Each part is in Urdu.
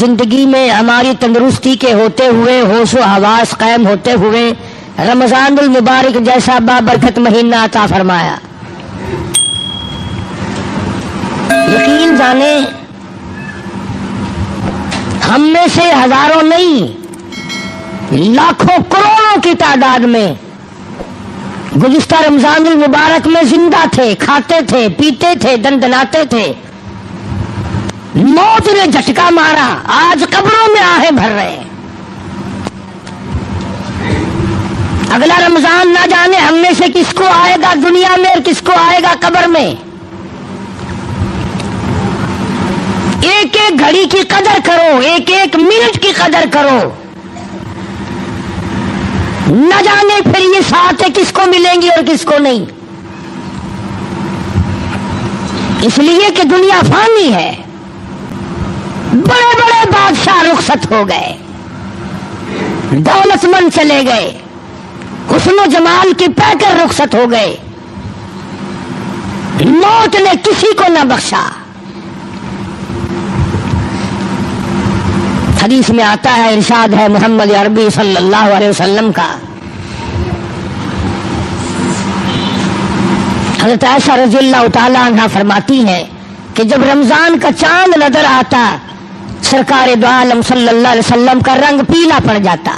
زندگی میں ہماری تندرستی کے ہوتے ہوئے، ہوش و حواس قائم ہوتے ہوئے رمضان المبارک جیسا بابرکت مہینہ عطا فرمایا۔ یقین جانے ہم میں سے ہزاروں نہیں، لاکھوں کروڑوں کی تعداد میں گزشتہ رمضان المبارک میں زندہ تھے، کھاتے تھے، پیتے تھے، دندناتے تھے، موت نے جھٹکا مارا، آج قبروں میں آہیں بھر رہے ہیں۔ اگلا رمضان نہ جانے ہم میں سے کس کو آئے گا دنیا میں اور کس کو آئے گا قبر میں۔ ایک ایک گھڑی کی قدر کرو، ایک ایک منٹ کی قدر کرو، نہ جانے پھر یہ ساتھ کس کو ملیں گی اور کس کو نہیں۔ اس لیے کہ دنیا فانی ہے، بڑے بڑے بادشاہ رخصت ہو گئے، دولت مند چلے گئے، حسن و جمال کی پہ کر رخصت ہو گئے، موت نے کسی کو نہ بخشا۔ حدیث میں آتا ہے، ارشاد ہے محمد عربی صلی اللہ علیہ وسلم کا، حضرت عائشہ رضی اللہ تعالی عنہ فرماتی ہیں کہ جب رمضان کا چاند نظر آتا سرکار دو عالم صلی اللہ علیہ وسلم کا رنگ پیلا پڑ جاتا۔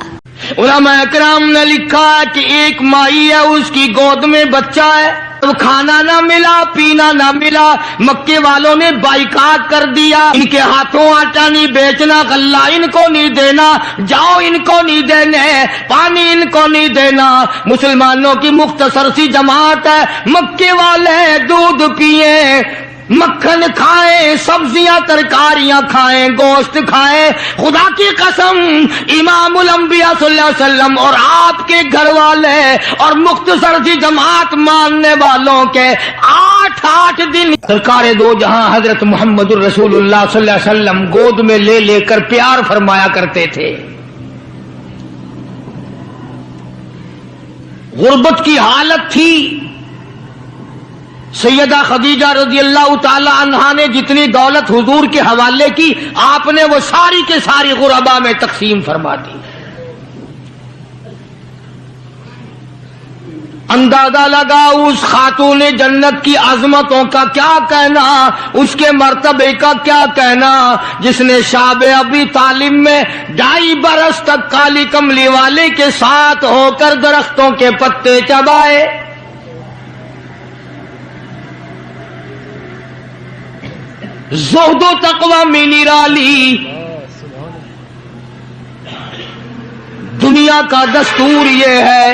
علماء کرام نے لکھا کہ ایک مائی ہے، اس کی گود میں بچہ ہے، کھانا نہ ملا، پینا نہ ملا، مکے والوں نے بائیکاٹ کر دیا، ان کے ہاتھوں آٹا نہیں بیچنا، غلہ ان کو نہیں دینا، جاؤ ان کو نہیں دینے، پانی ان کو نہیں دینا۔ مسلمانوں کی مختصر سی جماعت ہے، مکے والے دودھ پیئیں، مکھن کھائیں، سبزیاں ترکاریاں کھائیں، گوشت کھائیں۔ خدا کی قسم امام الانبیاء صلی اللہ علیہ وسلم اور آپ کے گھر والے اور مختصر سی جماعت ماننے والوں کے 8 دن سرکار دو جہاں حضرت محمد الرسول اللہ صلی اللہ علیہ وسلم گود میں لے لے کر پیار فرمایا کرتے تھے۔ غربت کی حالت تھی، سیدہ خدیجہ رضی اللہ تعالی عنہا نے جتنی دولت حضور کے حوالے کی، آپ نے وہ ساری کے ساری غربا میں تقسیم فرما دی۔ اندازہ لگا اس خاتون جنت کی عظمتوں کا کیا کہنا، اس کے مرتبے کا کیا کہنا، جس نے شاب ابی طالب میں 2.5 برس تک کالی کملی والے کے ساتھ ہو کر درختوں کے پتے چبائے۔ زہد و تقوی میں نرالی۔ دنیا کا دستور یہ ہے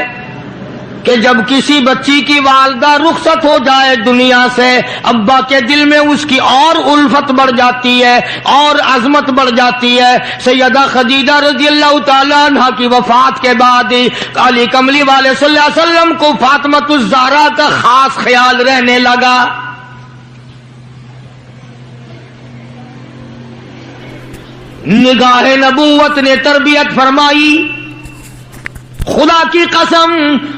کہ جب کسی بچی کی والدہ رخصت ہو جائے دنیا سے، ابا کے دل میں اس کی اور الفت بڑھ جاتی ہے اور عظمت بڑھ جاتی ہے۔ سیدہ خدیجہ رضی اللہ تعالی عنہ کی وفات کے بعد کالی کملی والے صلی اللہ علیہ وسلم کو فاطمۃ الزہرا کا خاص خیال رہنے لگا۔ نگاہ نبوت نے تربیت فرمائی۔ خدا کی قسم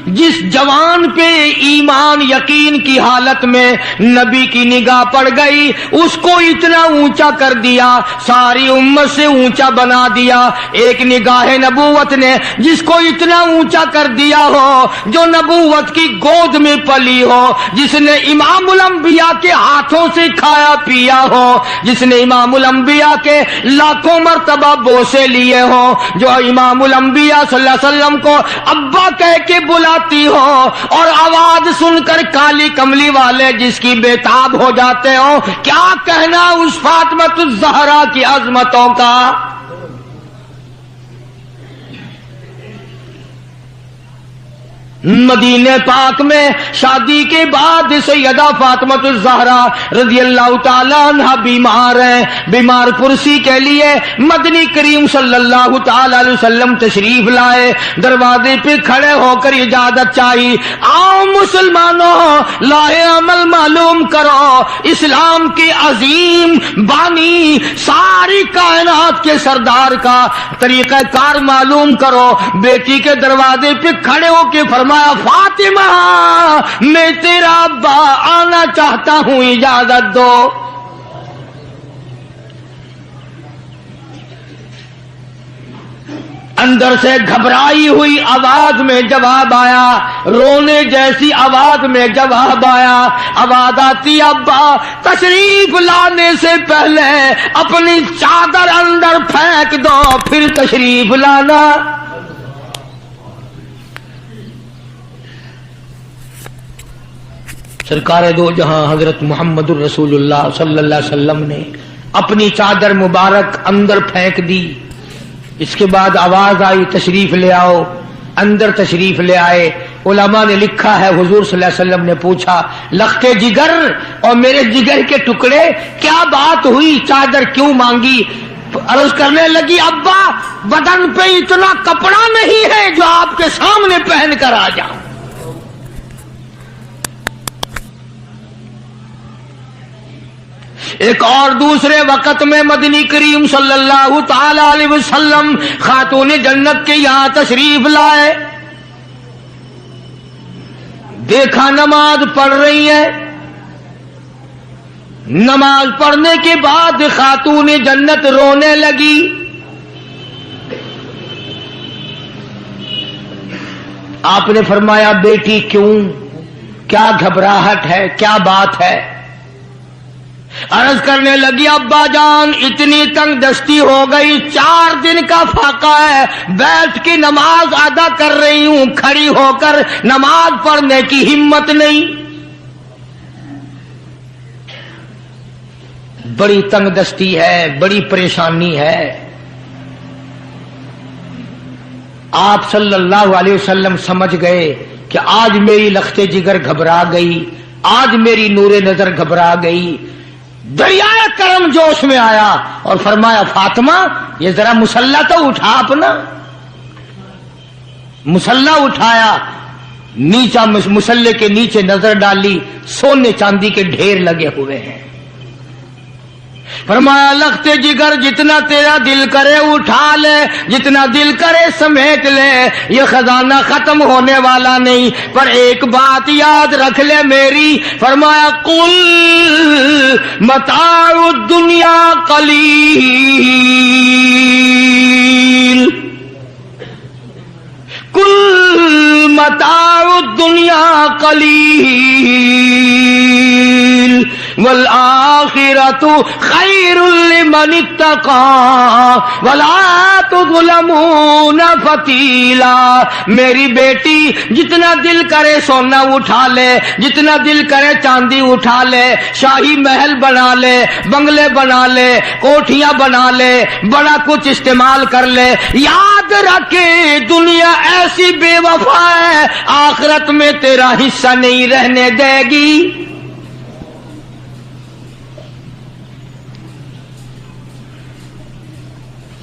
جس جوان پہ ایمان یقین کی حالت میں نبی کی نگاہ پڑ گئی، اس کو اتنا اونچا کر دیا، ساری امت سے اونچا بنا دیا۔ ایک نگاہ نبوت نے جس کو اتنا اونچا کر دیا ہو، جو نبوت کی گود میں پلی ہو، جس نے امام الانبیاء کے ہاتھوں سے کھایا پیا ہو، جس نے امام الانبیاء کے لاکھوں مرتبہ بوسے لیے ہوں، جو امام الانبیاء صلی اللہ علیہ وسلم کو ابا کہہ کے بلاتی ہو، اور آواز سن کر کالی کملی والے جس کی بےتاب ہو جاتے ہو، کیا کہنا اس فاطمۃ الزہرا کی عظمتوں کا۔ مدینے پاک میں شادی کے بعد سیدہ فاطمۃ الزہرا رضی اللہ تعالی عنہ بیمار ہیں، بیمار پرسی کے لیے مدنی کریم صلی اللہ تعالی علیہ وسلم تشریف لائے، دروازے پہ کھڑے ہو کر اجازت چاہی، آؤ مسلمانوں لاہ عمل معلوم کرو، اسلام کے عظیم بانی ساری کائنات کے سردار کا طریقہ کار معلوم کرو۔ بیٹی کے دروازے پہ کھڑے ہو کے فرمایا، فاطمہ میں تیرا ابا آنا چاہتا ہوں، اجازت دو۔ اندر سے گھبرائی ہوئی آواز میں جواب آیا، رونے جیسی آواز میں جواب آیا، آواز آتی ابا تشریف لانے سے پہلے اپنی چادر اندر پھینک دو پھر تشریف لانا۔ سرکار دو جہاں حضرت محمد الرسول اللہ صلی اللہ علیہ وسلم نے اپنی چادر مبارک اندر پھینک دی۔ اس کے بعد آواز آئی تشریف لے آؤ، اندر تشریف لے آئے۔ علماء نے لکھا ہے حضور صلی اللہ علیہ وسلم نے پوچھا لخت جگر اور میرے جگر کے ٹکڑے کیا بات ہوئی، چادر کیوں مانگی؟ عرض کرنے لگی ابا بدن پہ اتنا کپڑا نہیں ہے جو آپ کے سامنے پہن کر آ جاؤں۔ ایک اور دوسرے وقت میں مدنی کریم صلی اللہ تعالی علیہ وسلم خاتون جنت کے یہاں تشریف لائے، دیکھا نماز پڑھ رہی ہے۔ نماز پڑھنے کے بعد خاتون جنت رونے لگی۔ آپ نے فرمایا بیٹی کیوں، کیا گھبراہٹ ہے، کیا بات ہے؟ عرض کرنے لگی ابا جان اتنی تنگ دستی ہو گئی، 4 دن کا فاقہ ہے، بیٹھ کے نماز ادا کر رہی ہوں، کھڑی ہو کر نماز پڑھنے کی ہمت نہیں۔ بڑی تنگ دستی ہے، بڑی پریشانی ہے۔ آپ صلی اللہ علیہ وسلم سمجھ گئے کہ آج میری لخت جگر گھبرا گئی، آج میری نور نظر گھبرا گئی۔ دریائے کرم جوش میں آیا اور فرمایا فاطمہ یہ ذرا مصلی تو اٹھا، اپنا مصلی اٹھایا، نیچا مصلی کے نیچے نظر ڈالی، سونے چاندی کے ڈھیر لگے ہوئے ہیں۔ فرمایا لخت جگر جتنا تیرا دل کرے اٹھا لے، جتنا دل کرے سمیٹ لے، یہ خزانہ ختم ہونے والا نہیں، پر ایک بات یاد رکھ لے میری۔ فرمایا قل متاع الدنیا قلیل، قل متاع الدنیا قلیل والآخرۃ خیر لمن اتقى ولا تظلمون فتیلا۔ میری بیٹی جتنا دل کرے سونا اٹھا لے، جتنا دل کرے چاندی اٹھا لے، شاہی محل بنا لے، بنگلے بنا لے، کوٹھیاں بنا لے، بڑا کچھ استعمال کر لے، یاد رکھے دنیا ایسی بے وفا ہے آخرت میں تیرا حصہ نہیں رہنے دے گی۔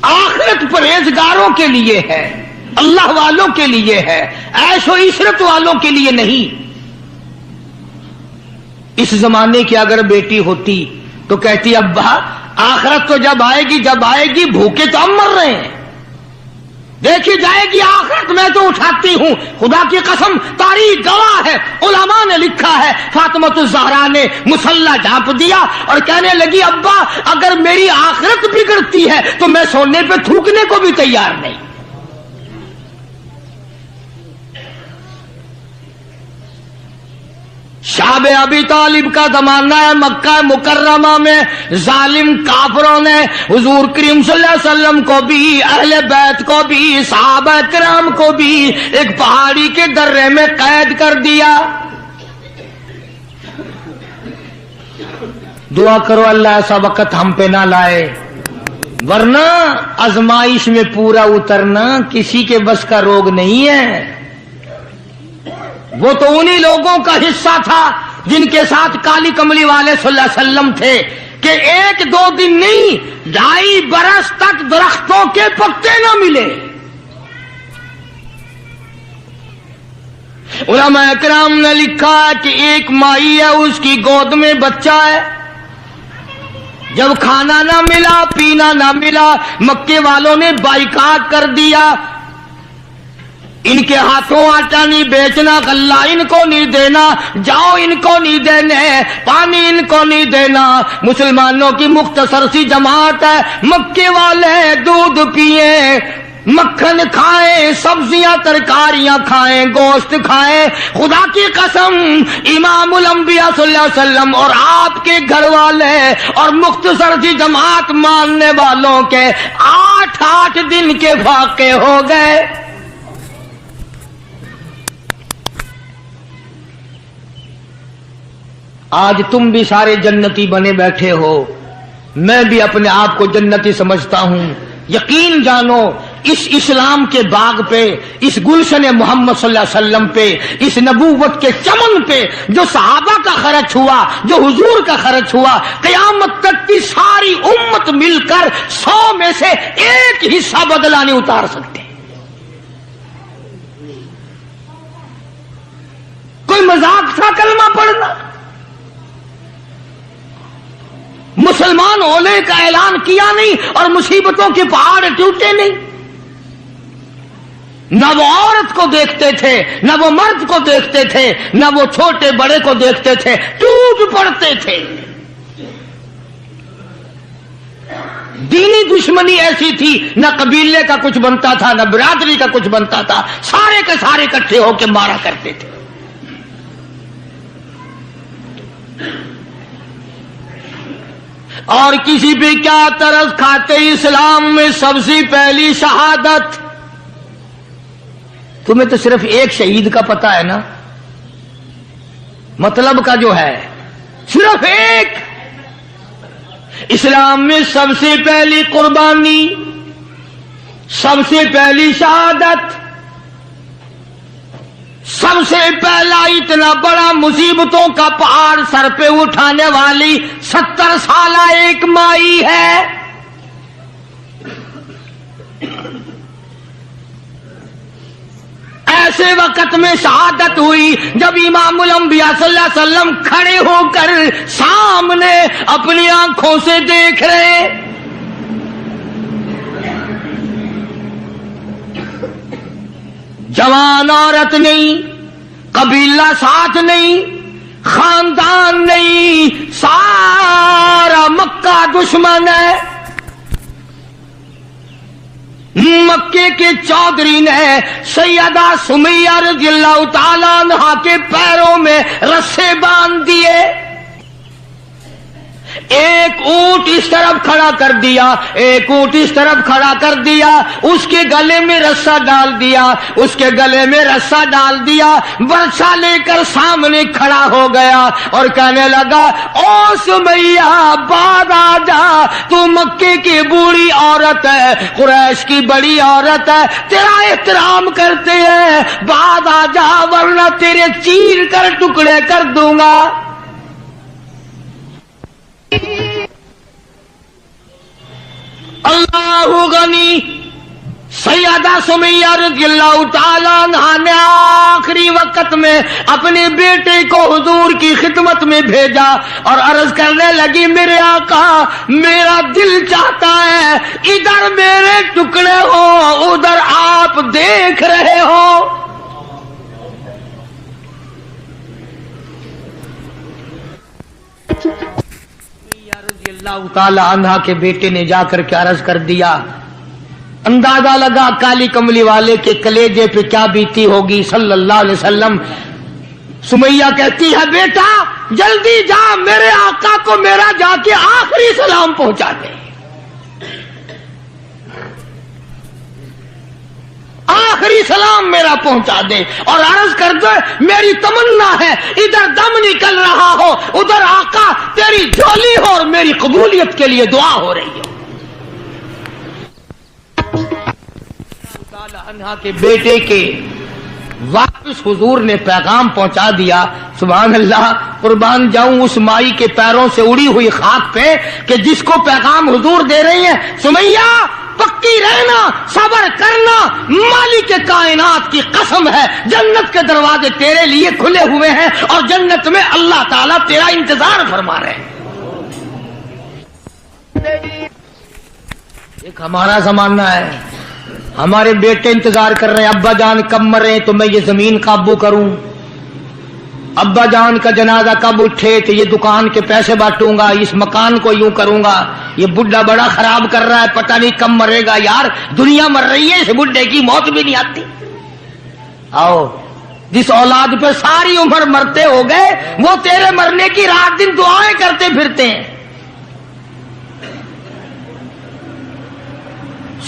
آخرت پرہیزگاروں کے لیے ہے، اللہ والوں کے لیے ہے، عیش و عشرت والوں کے لیے نہیں۔ اس زمانے کی اگر بیٹی ہوتی تو کہتی ابا آخرت تو جب آئے گی بھوکے تو ہم مر رہے ہیں، دیکھی جائے گی آخرت میں تو اٹھاتی ہوں۔ خدا کی قسم تاریخ گواہ ہے، علماء نے لکھا ہے فاطمہ الزہرا نے مصلی ڈھانپ دیا اور کہنے لگی ابا اگر میری آخرت بگڑتی ہے تو میں سونے پہ تھوکنے کو بھی تیار نہیں۔ شعب ابی طالب کا زمانہ ہے، مکہ مکرمہ میں ظالم کافروں نے حضور کریم صلی اللہ علیہ وسلم کو بھی، اہل بیت کو بھی، صحابہ کرام کو بھی ایک پہاڑی کے درے میں قید کر دیا۔ دعا کرو اللہ ایسا وقت ہم پہ نہ لائے، ورنہ آزمائش میں پورا اترنا کسی کے بس کا روگ نہیں ہے۔ وہ تو انہی لوگوں کا حصہ تھا جن کے ساتھ کالی کملی والے صلی اللہ علیہ وسلم تھے کہ 1-2 دن نہیں 2.5 برس تک درختوں کے پتے نہ ملے۔ علماء کرام نے لکھا ہے کہ ایک مائی ہے، اس کی گود میں بچہ ہے، جب کھانا نہ ملا پینا نہ ملا مکے والوں نے بائیکاٹ کر دیا، ان کے ہاتھوں آٹا نہیں بیچنا، غلہ ان کو نہیں دینا، جاؤ ان کو نہیں دینے، پانی ان کو نہیں دینا۔ مسلمانوں کی مختصر سی جماعت ہے، مکے والے دودھ پیئے، مکھن کھائیں، سبزیاں ترکاریاں کھائیں، گوشت کھائیں، خدا کی قسم امام الانبیاء صلی اللہ علیہ وسلم اور آپ کے گھر والے اور مختصر سی جماعت ماننے والوں کے 8 دن کے واقع ہو گئے۔ آج تم بھی سارے جنتی بنے بیٹھے ہو، میں بھی اپنے آپ کو جنتی سمجھتا ہوں۔ یقین جانو اس اسلام کے باغ پہ، اس گلشن محمد صلی اللہ علیہ وسلم پہ، اس نبوت کے چمن پہ جو صحابہ کا خرچ ہوا، جو حضور کا خرچ ہوا، قیامت تک کی ساری امت مل کر 100 میں سے 1 حصہ بدلہ نہیں اتار سکتے۔ کوئی مذاق تھا کلمہ پڑھنا؟ مسلمان ہونے کا اعلان کیا نہیں اور مصیبتوں کے پہاڑ ٹوٹے نہیں۔ نہ وہ عورت کو دیکھتے تھے، نہ وہ مرد کو دیکھتے تھے، نہ وہ چھوٹے بڑے کو دیکھتے تھے، ٹوٹ پڑتے تھے۔ دینی دشمنی ایسی تھی، نہ قبیلے کا کچھ بنتا تھا، نہ برادری کا کچھ بنتا تھا، سارے کے سارے اکٹھے ہو کے مارا کرتے تھے۔ اور کسی پہ کیا ترس کھاتے؟ اسلام میں سب سے پہلی شہادت۔ تمہیں تو صرف ایک شہید کا پتہ ہے نا، مطلب کا جو ہے صرف ایک۔ اسلام میں سب سے پہلی قربانی، سب سے پہلی شہادت، سب سے پہلا اتنا بڑا مصیبتوں کا پہاڑ سر پہ اٹھانے والی 70 سالہ ایک مائی ہے۔ ایسے وقت میں شہادت ہوئی جب امام الانبیاء صلی اللہ علیہ وسلم کھڑے ہو کر سامنے اپنی آنکھوں سے دیکھ رہے۔ جوان عورت نہیں، قبیلہ ساتھ نہیں، خاندان نہیں، سارا مکہ دشمن ہے۔ مکے کے چودھری نے سیدہ سمیہ رضی اللہ تعالیٰ عنہا کے پیروں میں رسے باندھ دیے، ایک اونٹ اس طرف کھڑا کر دیا، ایک اونٹ اس طرف کھڑا کر دیا، اس کے گلے میں رسا ڈال دیا، اس کے گلے میں رسا ڈال دیا، برچا لے کر سامنے کھڑا ہو گیا اور کہنے لگا، او سمیہ بعد آ جا، تو مکے کی بوڑھی عورت ہے، قریش کی بڑی عورت ہے، تیرا احترام کرتے ہیں، بعد آ جا ورنہ تیرے چیر کر ٹکڑے کر دوں گا۔ اللہ غنی، سیدہ سمیہ رضی اللہ تعالیٰ عنہا نے آخری وقت میں اپنے بیٹے کو حضور کی خدمت میں بھیجا اور عرض کرنے لگی، میرے آقا میرا دل چاہتا ہے ادھر میرے ٹکڑے ہو، ادھر آپ دیکھ رہے ہو۔ اللہ تعالی عنہ کے بیٹے نے جا کر کے عرض کر دیا، اندازہ لگا کالی کملی والے کے کلیجے پہ کیا بیتی ہوگی صلی اللہ علیہ وسلم۔ سمیہ کہتی ہے، بیٹا جلدی جا، میرے آقا کو میرا جا کے آخری سلام پہنچا دے، آخری سلام میرا پہنچا دے، اور عرض کر دے میری تمنا ہے ادھر دم نکل رہا ہو، ادھر آقا تیری جھولی ہو اور میری قبولیت کے لیے دعا ہو رہی ہو۔ عنہا کے بیٹے کے واپس حضور نے پیغام پہنچا دیا۔ سبحان اللہ، قربان جاؤں اس مائی کے پیروں سے اڑی ہوئی خاک پہ کہ جس کو پیغام حضور دے رہی ہیں، سمیہ پکی رہنا، صبر کرنا، مالک کائنات کی قسم ہے جنت کے دروازے تیرے لیے کھلے ہوئے ہیں اور جنت میں اللہ تعالیٰ تیرا انتظار فرما رہے ہیں۔ ایک ہمارا زمانہ ہے، ہمارے بیٹے انتظار کر رہے ہیں، ابا جان کب مرے تو میں یہ زمین قابو کروں، ابا جان کا جنازہ کب اٹھے تو یہ دکان کے پیسے بانٹوں گا، اس مکان کو یوں کروں گا۔ یہ بڈھا بڑا خراب کر رہا ہے، پتہ نہیں کب مرے گا. یار دنیا مر رہی ہے، اس بڈھے کی موت بھی نہیں آتی. آؤ، جس اولاد پہ ساری عمر مرتے ہو گئے وہ تیرے مرنے کی رات دن دعائیں کرتے پھرتے ہیں.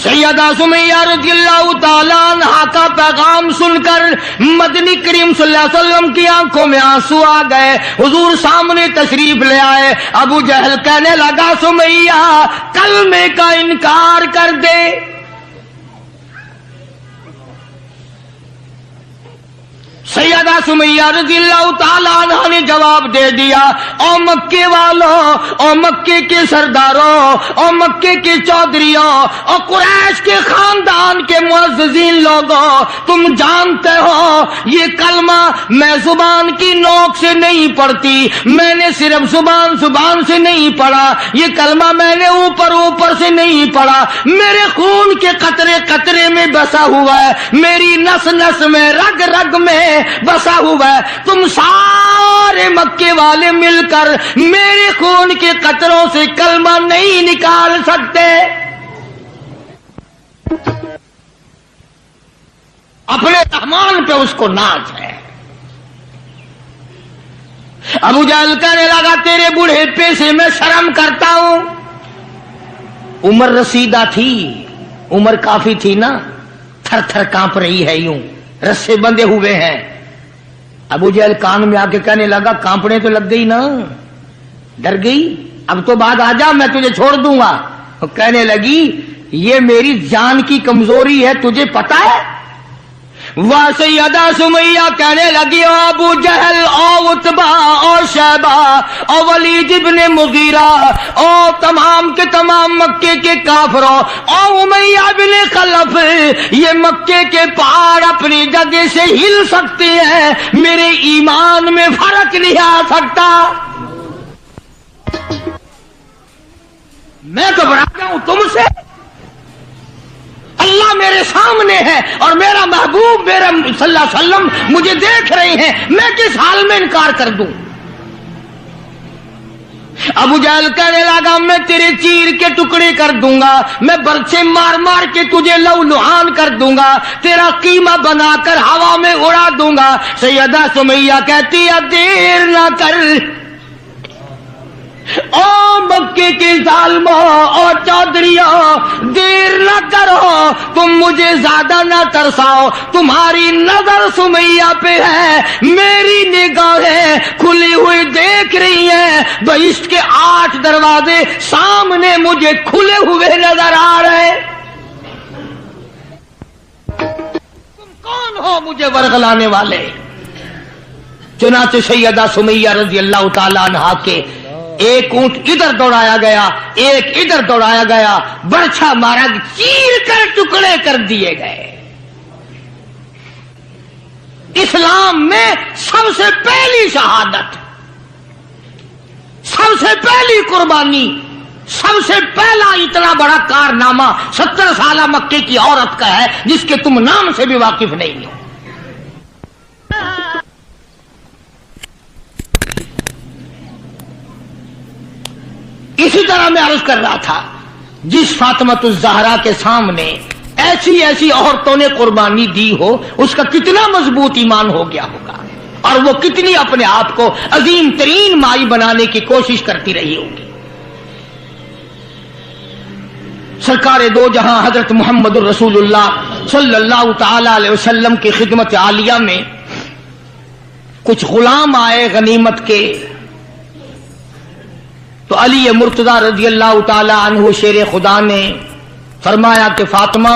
سیدہ سمیہ رضی اللہ تعالیٰ عنہا کا پیغام سن کر مدنی کریم صلی اللہ علیہ وسلم کی آنکھوں میں آنسو آ گئے. حضور سامنے تشریف لے آئے. ابو جہل کہنے لگا سمیہ کلمے کا انکار کر دے. سیدہ سمیہ رضی اللہ تعالیٰ عنہ نے جواب دے دیا، او مکے والوں، او مکے کے سرداروں، او مکے کے چودھریوں، او قریش کے خاندان کے معززین لوگوں، تم جانتے ہو یہ کلمہ میں زبان کی نوک سے نہیں پڑھتی، میں نے صرف زبان سے نہیں پڑھا. یہ کلمہ میں نے اوپر سے نہیں پڑھا، میرے خون کے قطرے قطرے میں بسا ہوا ہے، میری نس نس میں رگ رگ میں بسا ہوا ہے. تم سارے مکے والے مل کر میرے خون کے قطروں سے کلمہ نہیں نکال سکتے. اپنے رحمان پہ اس کو ناز ہے. ابو جہل کہنے لگا تیرے بوڑھے سے میں شرم کرتا ہوں. عمر رسیدہ تھی، عمر کافی تھی نا، تھر تھر کانپ رہی ہے، یوں رسے بندھے ہوئے ہیں. ابو جہل کان میں آ کے کہنے لگا کانپنے تو لگ گئی نا، ڈر گئی، اب تو بعد آ جا میں تجھے چھوڑ دوں گا. کہنے لگی یہ میری جان کی کمزوری ہے، تجھے پتا ہے. وہ سیدہ سمیہ کہنے لگی او ابو جہل، او عتبہ، او شیبہ، او ولید ابن مغیرہ، او تمام کے تمام مکے کے کافروں، او امیہ بن خلف، یہ مکے کے پہاڑ اپنی جگہ سے ہل سکتے ہیں، میرے ایمان میں فرق نہیں آ سکتا. میں گھبراتا ہوں تم سے. اللہ میرے سامنے ہے اور میرا محبوب میرا صلی اللہ علیہ وسلم مجھے دیکھ رہے ہیں، میں کس حال میں انکار کر دوں. ابو جہل کہنے لگا میں تیرے چیر کے ٹکڑے کر دوں گا، میں برچے مار مار کے تجھے لو لہان کر دوں گا، تیرا قیمہ بنا کر ہوا میں اڑا دوں گا. سیدہ سمیہ کہتی ہے دیر نہ کر، او مکے کے ظالموں اور چودھریوں، دیر نہ کرو، تم مجھے زیادہ نہ ترساؤ. تمہاری نظر سمیہ پہ ہے، میری نگاہیں کھلی ہوئی دیکھ رہی ہیں. بہشت کے 8 دروازے سامنے مجھے کھلے ہوئے نظر آ رہے. تم کون ہو مجھے ورغلانے والے؟ چنانچہ سیدہ سمیہ رضی اللہ تعالی عنہا کے ایک اونٹ ادھر دوڑایا گیا، ایک ادھر دوڑایا گیا، برچھا مارا، چیر کر ٹکڑے کر دیے گئے. اسلام میں سب سے پہلی شہادت، سب سے پہلی قربانی، سب سے پہلا اتنا بڑا کارنامہ 70 سالہ مکے کی عورت کا ہے جس کے تم نام سے بھی واقف نہیں ہو. اسی طرح میں عرض کر رہا تھا، جس فاطمۃ الزہرا کے سامنے ایسی ایسی عورتوں نے قربانی دی ہو، اس کا کتنا مضبوط ایمان ہو گیا ہوگا، اور وہ کتنی اپنے آپ کو عظیم ترین مائی بنانے کی کوشش کرتی رہی ہوگی. سرکار دو جہاں حضرت محمد الرسول اللہ صلی اللہ تعالی علیہ وسلم کی خدمت عالیہ میں کچھ غلام آئے غنیمت کے، تو علی مرتضی رضی اللہ تعالی عنہ شیر خدا نے فرمایا کہ فاطمہ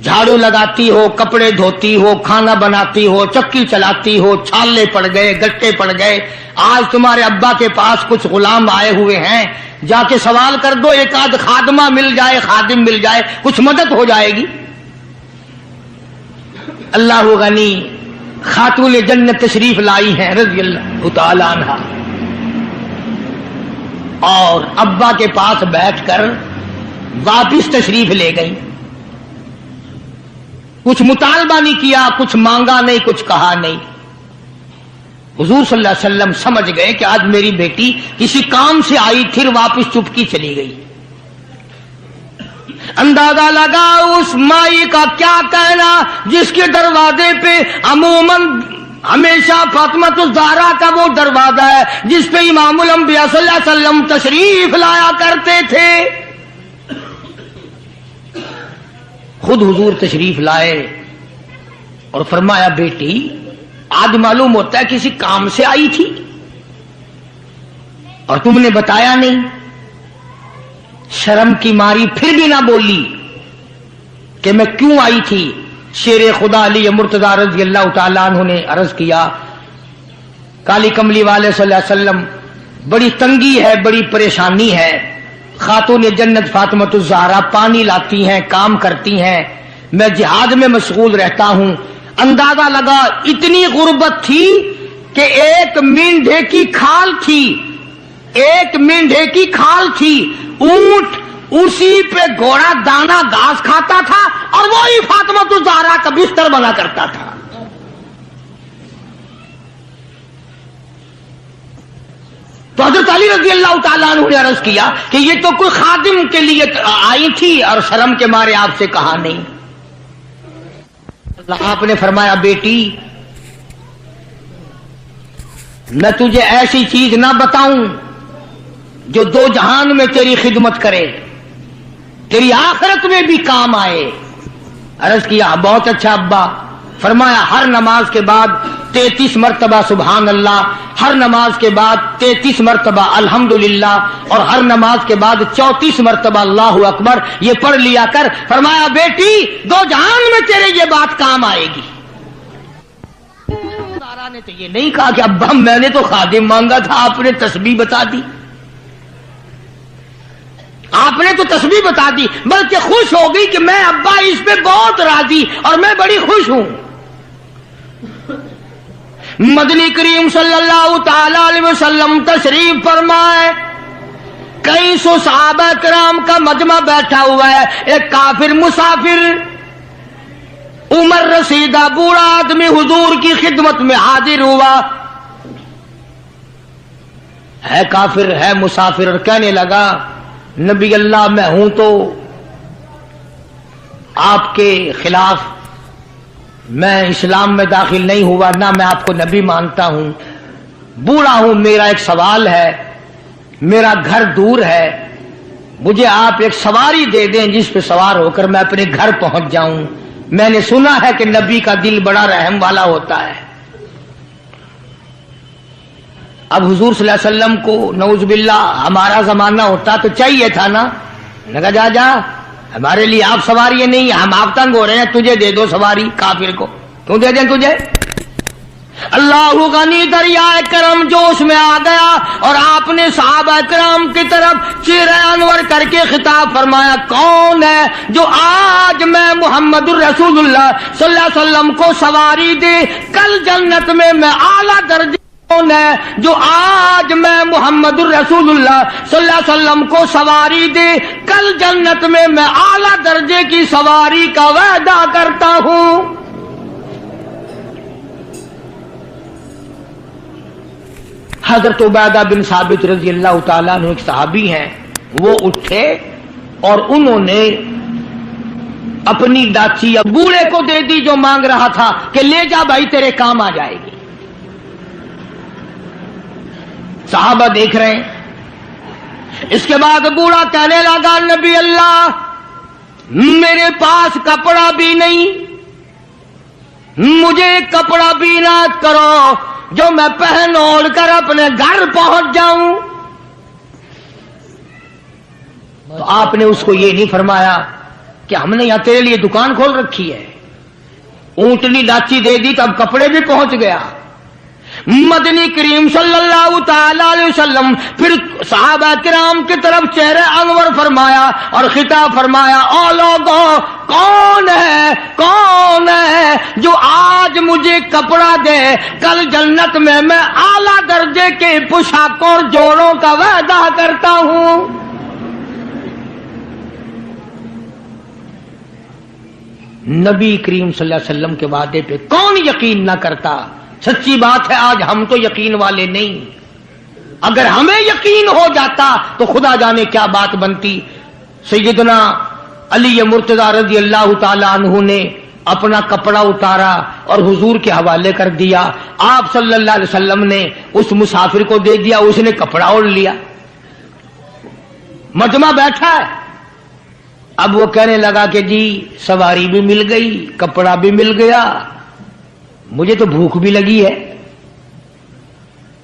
جھاڑو لگاتی ہو، کپڑے دھوتی ہو، کھانا بناتی ہو، چکی چلاتی ہو، چھالے پڑ گئے، گٹے پڑ گئے، آج تمہارے ابا کے پاس کچھ غلام آئے ہوئے ہیں، جا کے سوال کر دو، ایک آدھ خادمہ مل جائے، خادم مل جائے، کچھ مدد ہو جائے گی. اللہ غنی خاتون جنت تشریف لائی ہیں رضی اللہ تعالی عنہا، اور ابا کے پاس بیٹھ کر واپس تشریف لے گئی. کچھ مطالبہ نہیں کیا، کچھ مانگا نہیں، کچھ کہا نہیں. حضور صلی اللہ علیہ وسلم سمجھ گئے کہ آج میری بیٹی کسی کام سے آئی پھر واپس چپکی چلی گئی. اندازہ لگا اس مائی کا کیا کہنا جس کے دروازے پہ عموماً ہمیشہ فاطمہ الزہرا کا وہ دروازہ ہے جس پہ امام الانبیاء صلی اللہ علیہ وسلم تشریف لایا کرتے تھے. خود حضور تشریف لائے اور فرمایا بیٹی آج معلوم ہوتا ہے کسی کام سے آئی تھی اور تم نے بتایا نہیں. شرم کی ماری پھر بھی نہ بولی کہ میں کیوں آئی تھی. شیر خدا علی مرتضی رضی اللہ تعالیٰ عنہ نے عرض کیا کالی کملی والے صلی اللہ علیہ وسلم بڑی تنگی ہے, بڑی پریشانی ہے. خاتون جنت فاطمہ الزہرا پانی لاتی ہیں, کام کرتی ہیں, میں جہاد میں مشغول رہتا ہوں. اندازہ لگا اتنی غربت تھی کہ ایک مینڈھے کی کھال تھی, ایک مینڈھے کی کھال تھی, اونٹ اسی پہ گھوڑا دانا گھاس کھاتا تھا اور وہی فاطمہ الزہرا کا بستر بنا کرتا تھا. تو حضرت علی رضی اللہ تعالیٰ عنہ نے عرض کیا کہ یہ تو کوئی خادم کے لیے آئی تھی اور شرم کے مارے آپ سے کہا نہیں. آپ نے فرمایا بیٹی میں تجھے ایسی چیز نہ بتاؤں جو دو جہان میں تیری خدمت کرے, تیری آخرت میں بھی کام آئے. عرض کیا بہت اچھا ابا. فرمایا ہر نماز کے بعد 33 مرتبہ سبحان اللہ, ہر نماز کے بعد 33 مرتبہ الحمدللہ اور ہر نماز کے بعد 34 مرتبہ اللہ اکبر یہ پڑھ لیا کر. فرمایا بیٹی دو جہان میں تیرے یہ بات کام آئے گی. سارا نے تو یہ نہیں کہا کہ ابا میں نے تو خادم مانگا تھا, آپ نے تسبیح بتا دی, آپ نے تو تسبیح بتا دی, بلکہ خوش ہو گئی کہ میں ابا اس پہ بہت راضی اور میں بڑی خوش ہوں. مدنی کریم صلی اللہ تعالی علیہ وسلم تشریف فرمائے, کئی سو صحابہ کرام کا مجمع بیٹھا ہوا ہے. ایک کافر مسافر عمر رسیدہ بوڑھا آدمی حضور کی خدمت میں حاضر ہوا. ہے کافر ہے مسافر اور کہنے لگا نبی اللہ میں ہوں تو آپ کے خلاف, میں اسلام میں داخل نہیں ہوا, نہ میں آپ کو نبی مانتا ہوں, بوڑھا ہوں, میرا ایک سوال ہے, میرا گھر دور ہے, مجھے آپ ایک سواری دے دیں جس پہ سوار ہو کر میں اپنے گھر پہنچ جاؤں. میں نے سنا ہے کہ نبی کا دل بڑا رحم والا ہوتا ہے. اب حضور صلی اللہ علیہ وسلم کو نعوذ باللہ ہمارا زمانہ ہوتا تو چاہیے تھا نا, لگا جا جا ہمارے لیے آپ سواری نہیں, ہم آپ تنگ ہو رہے ہیں, تجھے دے دو سواری. کافر کو کیوں دے دیں تجھے؟ اللہ غنی دریائے کرم جوش میں آ گیا اور آپ نے صحابہ کرام کی طرف چہرہ انور کر کے خطاب فرمایا کون ہے جو آج میں محمد الرسول اللہ صلی اللہ علیہ وسلم کو سواری دے کل جنت میں اعلیٰ درجے, کون ہے جو آج میں محمد الرسول اللہ صلی اللہ علیہ وسلم کو سواری دے کل جنت میں اعلیٰ درجے کی سواری کا وعدہ کرتا ہوں. حضرت عبیدہ بن ثابت رضی اللہ تعالیٰ عنہ ایک صحابی ہیں, وہ اٹھے اور انہوں نے اپنی ڈاچی بوڑھے کو دے دی جو مانگ رہا تھا کہ لے جا بھائی تیرے کام آ جائے گی. صحابہ دیکھ رہے ہیں. اس کے بعد بوڑھا کہنے لگا نبی اللہ میرے پاس کپڑا بھی نہیں, مجھے کپڑا بھی عنایت کرو جو میں پہن اوڑھ کر اپنے گھر پہنچ جاؤں. تو آپ نے اس کو یہ نہیں فرمایا کہ ہم نے یہاں تیرے لیے دکان کھول رکھی ہے, اونٹنی ڈاچی دے دی تو اب کپڑے بھی پہنچ گیا. مدنی کریم صلی اللہ تعالی علیہ وسلم پھر صحابہ کرام کی طرف چہرے انور فرمایا اور خطاب فرمایا او لوگوں کون ہے جو آج مجھے کپڑا دے کل جنت میں اعلیٰ درجے کے پوشاکوں اور جوڑوں کا وعدہ کرتا ہوں. نبی کریم صلی اللہ علیہ وسلم کے وعدے پہ کون یقین نہ کرتا. سچی بات ہے آج ہم تو یقین والے نہیں، اگر ہمیں یقین ہو جاتا تو خدا جانے کیا بات بنتی۔ سیدنا علی مرتضی رضی اللہ تعالی عنہ نے اپنا کپڑا اتارا اور حضور کے حوالے کر دیا، آپ صلی اللہ علیہ وسلم نے اس مسافر کو دے دیا، اس نے کپڑا اوڑھ لیا، مجمع بیٹھا ہے۔ اب وہ کہنے لگا کہ جی سواری بھی مل گئی، کپڑا بھی مل گیا، مجھے تو بھوک بھی لگی ہے۔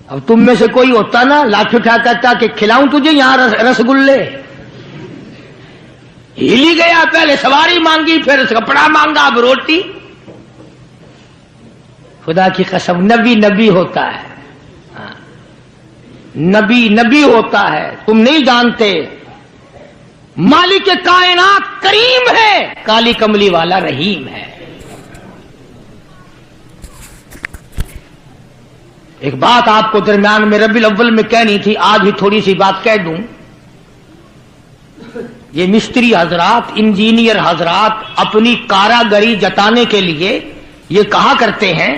اب تم میں سے کوئی ہوتا نا لاٹھی اٹھا کہتا کہ کھلاؤں تجھے یہاں رسگلے، ہلی گیا، پہلے سواری مانگی پھر کپڑا مانگا اب روٹی۔ خدا کی قسم نبی نبی ہوتا ہے، نبی نبی ہوتا ہے، تم نہیں جانتے۔ مالک کائنات کریم ہے، کالی کملی والا رحیم ہے۔ ایک بات آپ کو درمیان میں ربیع الاول میں کہنی تھی، آج بھی تھوڑی سی بات کہہ دوں۔ یہ مستری حضرات، انجینئر حضرات اپنی کاراگری جتانے کے لیے یہ کہا کرتے ہیں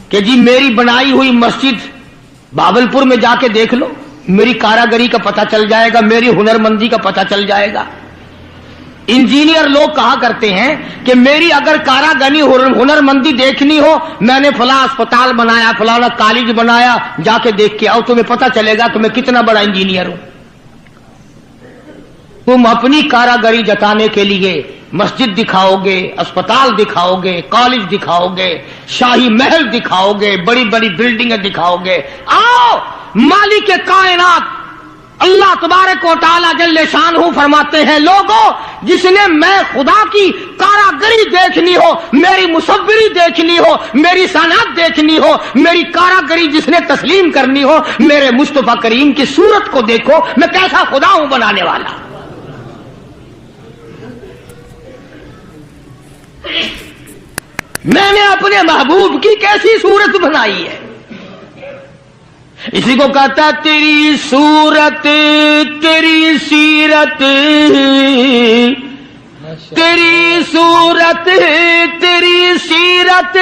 کہ جی میری بنائی ہوئی مسجد بھاولپور میں جا کے دیکھ لو، میری کاراگری کا پتہ چل جائے گا، میری ہنرمندی کا پتہ چل جائے گا۔ انجینئر لوگ کہا کرتے ہیں کہ میری اگر کاراگری ہنرمندی دیکھنی ہو، میں نے فلاں اسپتال بنایا، فلاں کالج بنایا، جا کے دیکھ کے آؤ، تمہیں پتہ چلے گا کہ میں کتنا بڑا انجینئر ہوں۔ تم اپنی کاراگری جتانے کے لیے مسجد دکھاؤ گے، اسپتال دکھاؤ گے، کالج دکھاؤ گے، شاہی محل دکھاؤ گے، بڑی بڑی بلڈنگیں دکھاؤ گے۔ آؤ مالک کائنات اللہ تبارک و تعالی جل شانہ فرماتے ہیں، لوگوں جس نے میں خدا کی کاراگری دیکھنی ہو، میری مصوری دیکھنی ہو، میری صنعت دیکھنی ہو، میری کاراگری جس نے تسلیم کرنی ہو، میرے مصطفیٰ کریم کی صورت کو دیکھو، میں کیسا خدا ہوں بنانے والا۔ میں نے اپنے محبوب کی کیسی صورت بنائی ہے۔ اسی کو کہتا تیری صورت تیری سیرت، تیری صورت تیری سیرت،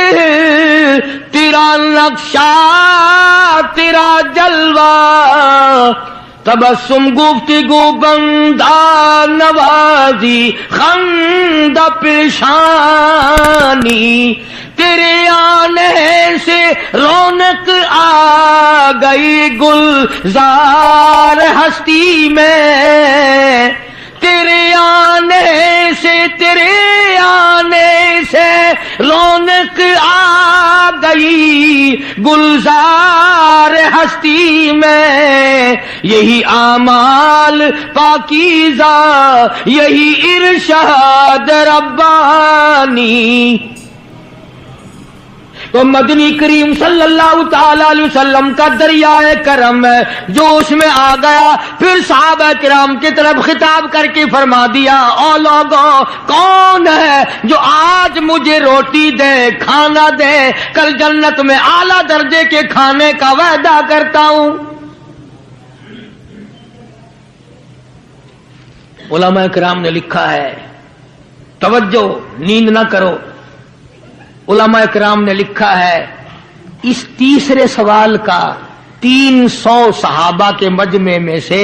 تیرا نقشہ تیرا جلوہ، تبسم گفتگو بندہ نوازی خند پیشانی، تیرے آنے سے رونق آ گئی گلزار ہستی میں، تیرے آنے سے تیرے آنے سے رونق آ گئی گلزار ہستی میں، یہی اعمال پاکیزہ یہی ارشاد ربانی۔ تو مدنی کریم صلی اللہ تعالی علیہ وسلم کا دریائے کرم ہے جو اس میں آ گیا، پھر صحابہ کرام کی طرف خطاب کر کے فرما دیا، او لوگوں کون ہے جو آج مجھے روٹی دے، کھانا دے، کل جنت میں اعلیٰ درجے کے کھانے کا وعدہ کرتا ہوں۔ علماء کرام نے لکھا ہے، توجہ نیند نہ کرو، علماء کرام نے لکھا ہے اس تیسرے سوال کا 300 صحابہ کے مجمع میں سے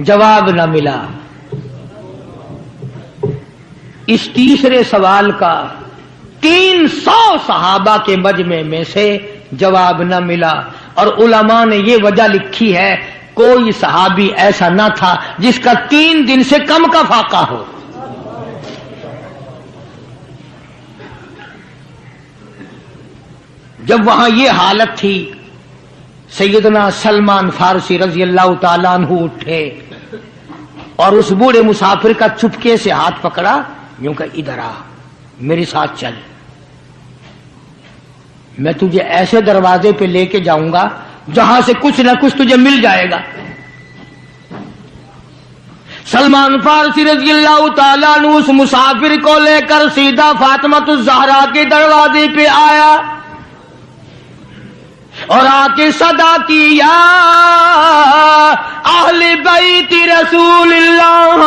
جواب نہ ملا۔ اس تیسرے سوال کا 300 صحابہ کے مجمع میں سے جواب نہ ملا، اور علماء نے یہ وجہ لکھی ہے کوئی صحابی ایسا نہ تھا جس کا 3 دن سے کم کا فاقہ ہو۔ جب وہاں یہ حالت تھی، سیدنا سلمان فارسی رضی اللہ تعالیٰ عنہ اٹھے اور اس بوڑھے مسافر کا چپکے سے ہاتھ پکڑا، یوں کہ ادھر آ میرے ساتھ چل، میں تجھے ایسے دروازے پہ لے کے جاؤں گا جہاں سے کچھ نہ کچھ تجھے مل جائے گا۔ سلمان فارسی رضی اللہ تعالیٰ عنہ اس مسافر کو لے کر سیدھا فاطمۃ الزہرا کے دروازے پہ آیا اور آ کے صدا کی، یا اہل بیت رسول اللہ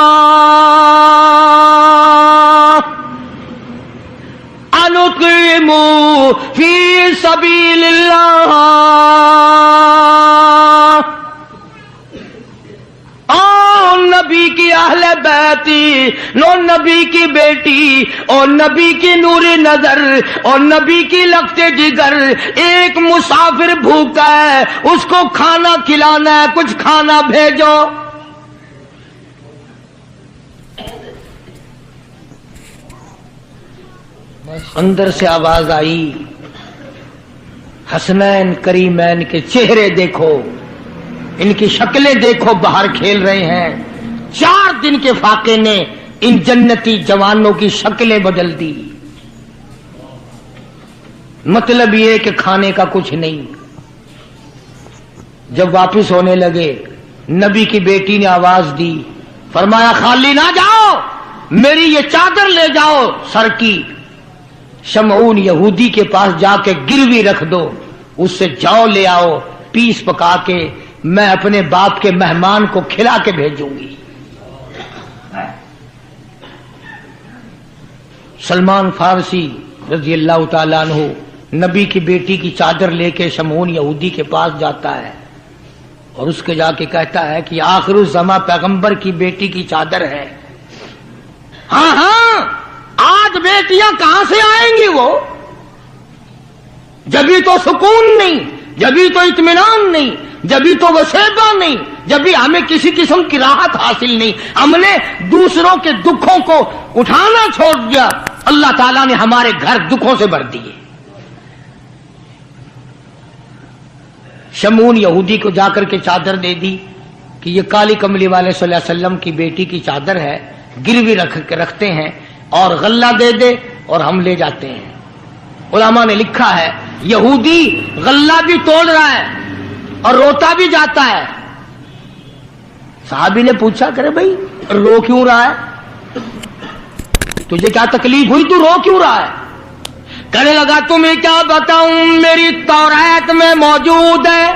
انطعموا فی سبیل اللہ او نبی کی اہل بیتی، نو نبی کی بیٹی اور نبی کی نور نظر اور نبی کی لگتے جگر، ایک مسافر بھوکا ہے، اس کو کھانا کھلانا ہے، کچھ کھانا بھیجو۔ اندر سے آواز آئی، حسنین کریمین کے چہرے دیکھو، ان کی شکلیں دیکھو، باہر کھیل رہے ہیں۔ 4 دن کے فاقے نے ان جنتی جوانوں کی شکلیں بدل دی۔ مطلب یہ کہ کھانے کا کچھ نہیں۔ جب واپس ہونے لگے، نبی کی بیٹی نے آواز دی، فرمایا خالی نہ جاؤ، میری یہ چادر لے جاؤ سر کی، شمعون یہودی کے پاس جا کے گروی رکھ دو، اس سے جو لے آؤ، پیس پکا کے میں اپنے باپ کے مہمان کو کھلا کے بھیجوں گی۔ سلمان فارسی رضی اللہ تعالیٰ عنہ نبی کی بیٹی کی چادر لے کے شمعون یہودی کے پاس جاتا ہے اور اس کے جا کے کہتا ہے کہ آخر الزماں پیغمبر کی بیٹی کی چادر ہے۔ ہاں ہاں، آج بیٹیاں کہاں سے آئیں گی؟ وہ جبھی تو سکون نہیں، جبھی تو اطمینان نہیں، جبھی تو وسیبہ نہیں، جبھی ہمیں کسی قسم کی راحت حاصل نہیں، ہم نے دوسروں کے دکھوں کو اٹھانا چھوڑ دیا، اللہ تعالیٰ نے ہمارے گھر دکھوں سے بھر دیے۔ شمعون یہودی کو جا کر کے چادر دے دی کہ یہ کالی کملی والے صلی اللہ علیہ وسلم کی بیٹی کی چادر ہے، گروی رکھ کے رکھتے ہیں اور غلہ دے دے اور ہم لے جاتے ہیں۔ علماء نے لکھا ہے یہودی غلہ بھی توڑ رہا ہے اور روتا بھی جاتا ہے۔ صحابی نے پوچھا کرے بھائی رو کیوں رہا ہے؟ تجھے کیا تکلیف ہوئی، تو رو کیوں رہا ہے؟ کہنے لگا تمہیں کیا بتاؤں، میری تورات میں موجود ہے،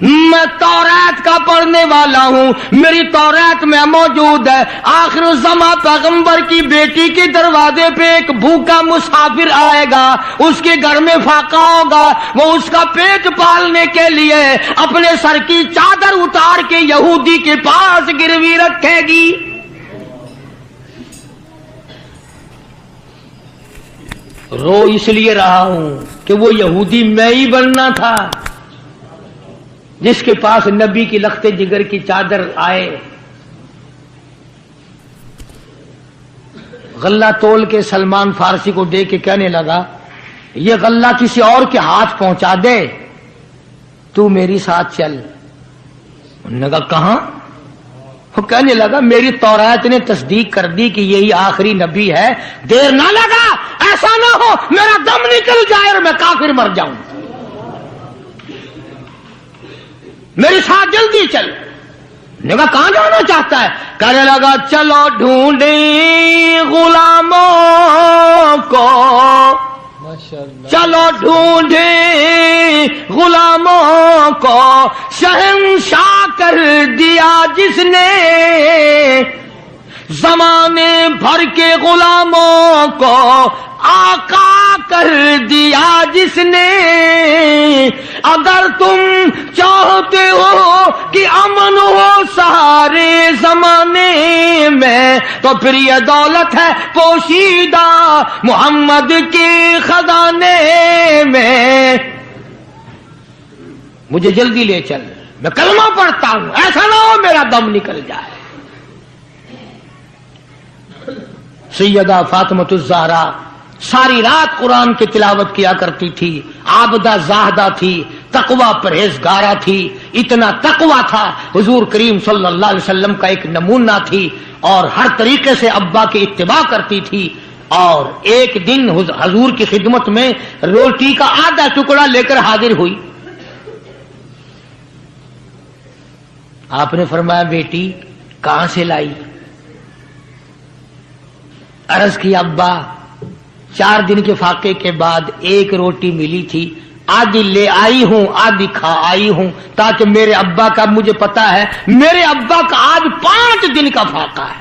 میں تورات کا پڑھنے والا ہوں، میری تورات میں موجود ہے، آخر الزماں پیغمبر کی بیٹی کے دروازے پہ ایک بھوکا مسافر آئے گا، اس کے گھر میں فاقہ ہوگا، وہ اس کا پیٹ پالنے کے لیے اپنے سر کی چادر اتار کے یہودی کے پاس گروی رکھے گی۔ رو اس لیے رہا ہوں کہ وہ یہودی میں ہی بننا تھا جس کے پاس نبی کی لخت جگر کی چادر آئے۔ غلہ تول کے سلمان فارسی کو دے کے کہنے لگا یہ غلہ کسی اور کے ہاتھ پہنچا دے، تو میری ساتھ چل۔ انہوں نے کہا کہاں؟ وہ کہنے لگا میری تورات نے تصدیق کر دی کہ یہی آخری نبی ہے، دیر نہ لگا، ایسا نہ ہو میرا دم نکل جائے اور میں کافر مر جاؤں، میرے ساتھ جلدی چل۔ نے کہا کہاں جانا چاہتا ہے؟ کہنے لگا چلو ڈھونڈیں غلاموں کو، چلو ڈھونڈیں غلاموں کو، شہنشاہ کر دیا جس نے زمانے بھر کے غلاموں کو، آقا کر دیا جس نے۔ اگر تم چاہتے ہو کہ امن ہو سارے زمانے میں تو پھر یہ دولت ہے پوشیدہ محمد کے خزانے میں۔ مجھے جلدی لے چل، میں کلمہ پڑھتا ہوں، ایسا نہ ہو میرا دم نکل جائے۔ سیدہ فاطمۃ الزہرا ساری رات قرآن کی تلاوت کیا کرتی تھی، عابدہ زاہدہ تھی، تقوی پرہیزگارہ تھی، اتنا تقوی تھا حضور کریم صلی اللہ علیہ وسلم کا ایک نمونہ تھی، اور ہر طریقے سے ابا کی اتباع کرتی تھی۔ اور ایک دن حضور کی خدمت میں روٹی کا آدھا ٹکڑا لے کر حاضر ہوئی۔ آپ نے فرمایا بیٹی کہاں سے لائی؟ عرض کی ابا 4 دن کے فاقے کے بعد ایک روٹی ملی تھی، آدھی لے آئی ہوں، آدھی کھا آئی ہوں، تاکہ میرے ابا کا، مجھے پتا ہے میرے ابا کا آج 5 دن کا فاقہ ہے۔